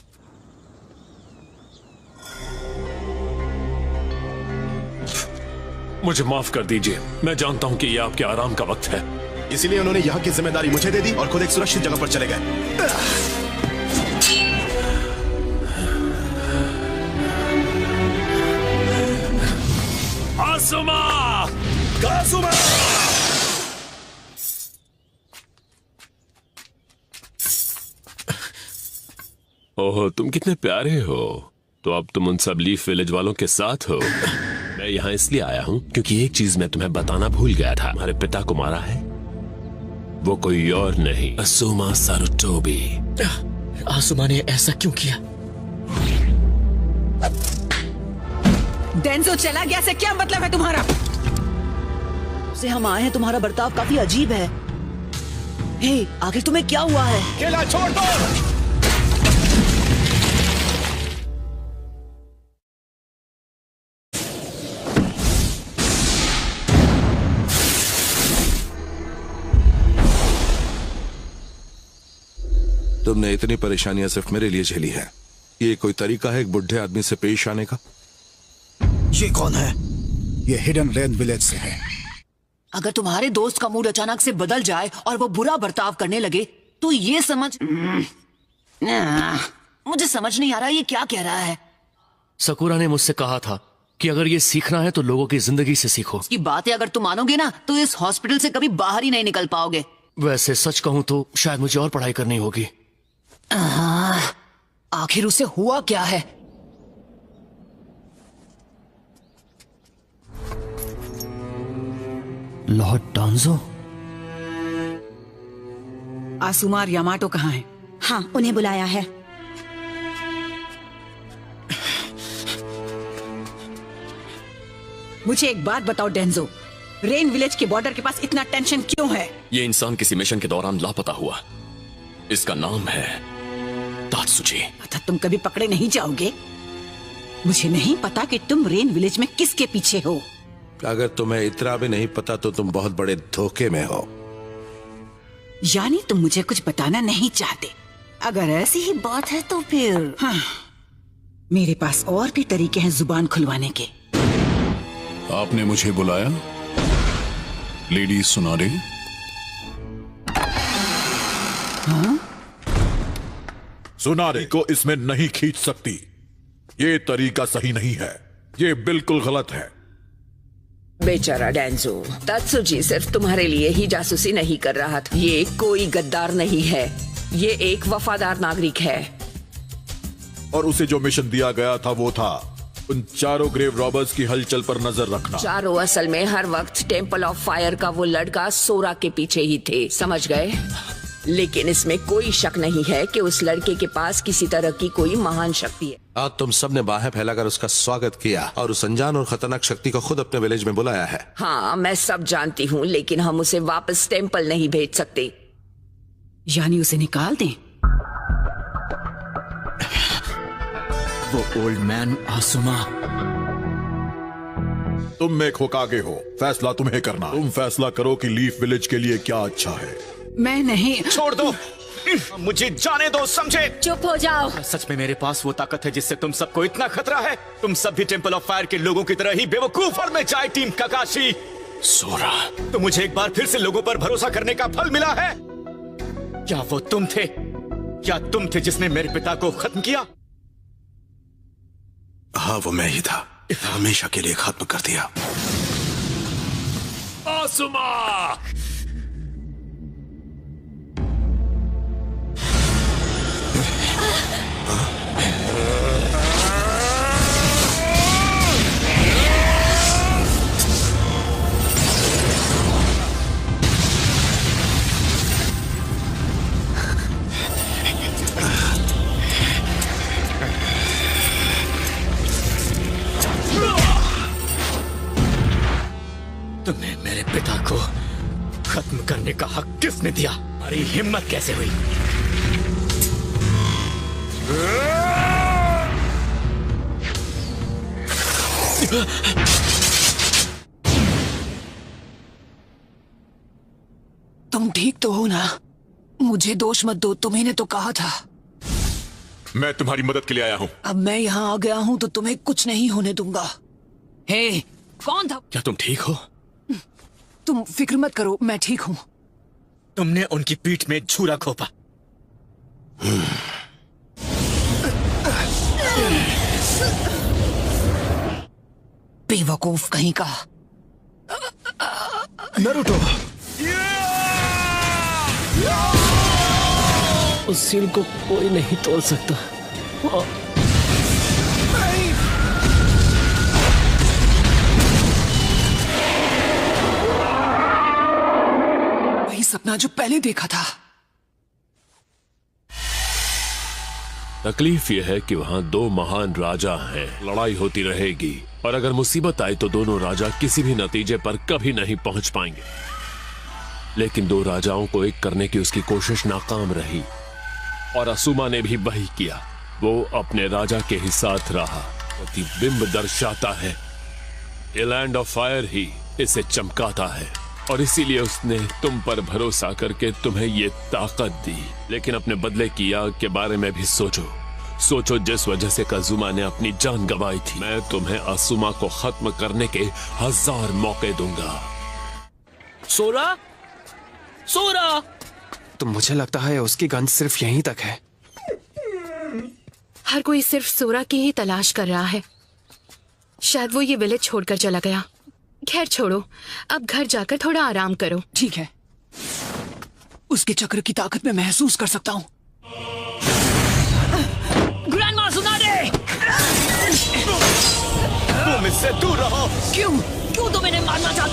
मुझे माफ कर दीजिए, मैं जानता हूँ कि ये आपके आराम का वक्त है। इसीलिए उन्होंने यहाँ की जिम्मेदारी मुझे दे दी और खुद एक सुरक्षित जगह पर चले गए। काजुमा! काजुमा! ओह, तुम कितने प्यारे हो। तो अब तुम उन सब लीफ विलेज वालों के साथ हो। मैं यहाँ इसलिए आया हूँ क्योंकि एक चीज मैं तुम्हें बताना भूल गया था। तुम्हारे पिता को मारा है वो कोई और नहीं, असुमा सारुटोबी। आसुमा ने ऐसा क्यों किया? डेंजो चला गया से क्या मतलब है तुम्हारा? से हम आए हैं, तुम्हारा बर्ताव काफी अजीब है। हे, आखिर तुम्हें क्या हुआ है? खेला छोड़ दो। तुमने इतनी परेशानियां सिर्फ मेरे लिए झेली है। ये कोई तरीका है एक बुढ़े आदमी से पेश आने का? ये कौन है? ये हिडन रेन विलेज से है। अगर तुम्हारे दोस्त का मूड अचानक से बदल जाए और वो बुरा बर्ताव करने लगे तो ये समझ मुझे समझ नहीं आ रहा ये क्या कह रहा है। सकुरा ने मुझसे कहा था कि अगर ये सीखना है तो लोगों की जिंदगी से सीखो। इसकी बातें अगर तुम मानोगे ना तो इस हॉस्पिटल से कभी बाहर ही नहीं निकल पाओगे। वैसे सच कहूं तो शायद मुझे और पढ़ाई करनी होगी। आखिर उसे हुआ क्या है? लॉर्ड डांजो? आसुमा और यामाटो कहाँ हैं? हाँ, उन्हें बुलाया है। मुझे एक बात बताओ डेंजो, रेन विलेज के बॉर्डर के पास इतना टेंशन क्यों है? ये इंसान किसी मिशन के दौरान लापता हुआ। इसका नाम है तात्सुची। पता तुम कभी पकड़े नहीं जाओगे। मुझे नहीं पता कि तुम रेन विलेज में किसके पीछे हो। अगर तुम्हें इतना भी नहीं पता तो तुम बहुत बड़े धोखे में हो। यानी तुम मुझे कुछ बताना नहीं चाहते? अगर ऐसी ही बात है तो फिर हाँ, मेरे पास और भी तरीके हैं जुबान खुलवाने के। आपने मुझे बुलाया लेडी सुनारे? हाँ? सुनारे को इसमें नहीं खींच सकती। ये तरीका सही नहीं है, ये बिल्कुल गलत है। बेचारा डेंजो, तात्सुजी सिर्फ तुम्हारे लिए ही जासूसी नहीं कर रहा था। ये कोई गद्दार नहीं है, ये एक वफादार नागरिक है। और उसे जो मिशन दिया गया था वो था उन चारों ग्रेव रॉबर्स की हलचल पर नजर रखना। चारों असल में हर वक्त टेम्पल ऑफ फायर का वो लड़का सोरा के पीछे ही थे, समझ गए? लेकिन इसमें कोई शक नहीं है कि उस लड़के के पास किसी तरह की कोई महान शक्ति है। आज तुम सबने बाहें फैलाकर उसका स्वागत किया और उस अनजान और खतरनाक शक्ति को खुद अपने विलेज में बुलाया है। हाँ, मैं सब जानती हूँ, लेकिन हम उसे वापस टेम्पल नहीं भेज सकते। यानी उसे निकाल दें? वो ओल्ड मैन आसुमा। तुम में खोकागे हो, फैसला तुम्हें करना। तुम फैसला करो कि लीफ विलेज के लिए क्या अच्छा है। मैं नहीं। छोड़ दो, मुझे जाने दो, समझे? चुप हो जाओ। सच में मेरे पास वो ताकत है जिससे तुम सबको इतना खतरा है? तुम सब भी टेम्पल ऑफ फायर के लोगों की तरह ही बेवकूफ और मैं चाय टीम काकाशी। सोरा, तो मुझे एक बार फिर से लोगों पर भरोसा करने का फल मिला है। क्या वो तुम थे? क्या तुम थे जिसने मेरे पिता को खत्म किया? हाँ, वो मैं ही था। हमेशा के लिए खत्म कर दिया। आसुमा! तुम्हें मेरे पिता को खत्म करने का हक किसने दिया? तुम्हारी हिम्मत कैसे हुई? तुम ठीक तो हो ना? मुझे दोष मत दो, तुम्ही ने तो कहा था। मैं तुम्हारी मदद के लिए आया हूँ। अब मैं यहाँ आ गया हूँ तो तुम्हें कुछ नहीं होने दूंगा। हे, कौन था? क्या तुम ठीक हो? तुम फिक्र मत करो, मैं ठीक हूँ। तुमने उनकी पीठ में छुरा घोंपा। बेवकूफ कहीं का। नरूटो, उस सील को कोई नहीं तोड़ सकता। वही सपना जो पहले देखा था। तकलीफ यह है कि वहाँ दो महान राजा हैं, लड़ाई होती रहेगी और अगर मुसीबत आई तो दोनों राजा किसी भी नतीजे पर कभी नहीं पहुंच पाएंगे। लेकिन दो राजाओं को एक करने की उसकी कोशिश नाकाम रही और आसुमा ने भी वही किया। वो अपने राजा के ही साथ रहा। प्रतिबिंब दर्शाता है, ये लैंड ऑफ फायर ही इसे चमकाता है। और इसीलिए उसने तुम पर भरोसा करके तुम्हें ये ताकत दी। लेकिन अपने बदले की आग के बारे में भी सोचो। सोचो जिस वजह से काजुमा ने अपनी जान गंवाई थी। मैं तुम्हें आसुमा को खत्म करने के 1000 मौके दूंगा। सोरा, सोरा। तो मुझे लगता है उसकी गंध सिर्फ यहीं तक है। हर कोई सिर्फ सोरा की ही तलाश कर रहा है। शायद वो ये विलेज छोड़कर चला गया। खैर छोड़ो, अब घर जाकर थोड़ा आराम करो। ठीक है, उसके चक्र की ताकत मैं महसूस कर सकता हूँ। ग्रैंडमा सुनाडे! तुम इससे दूर रहो। क्यों तुम इन्हें मारना चाहते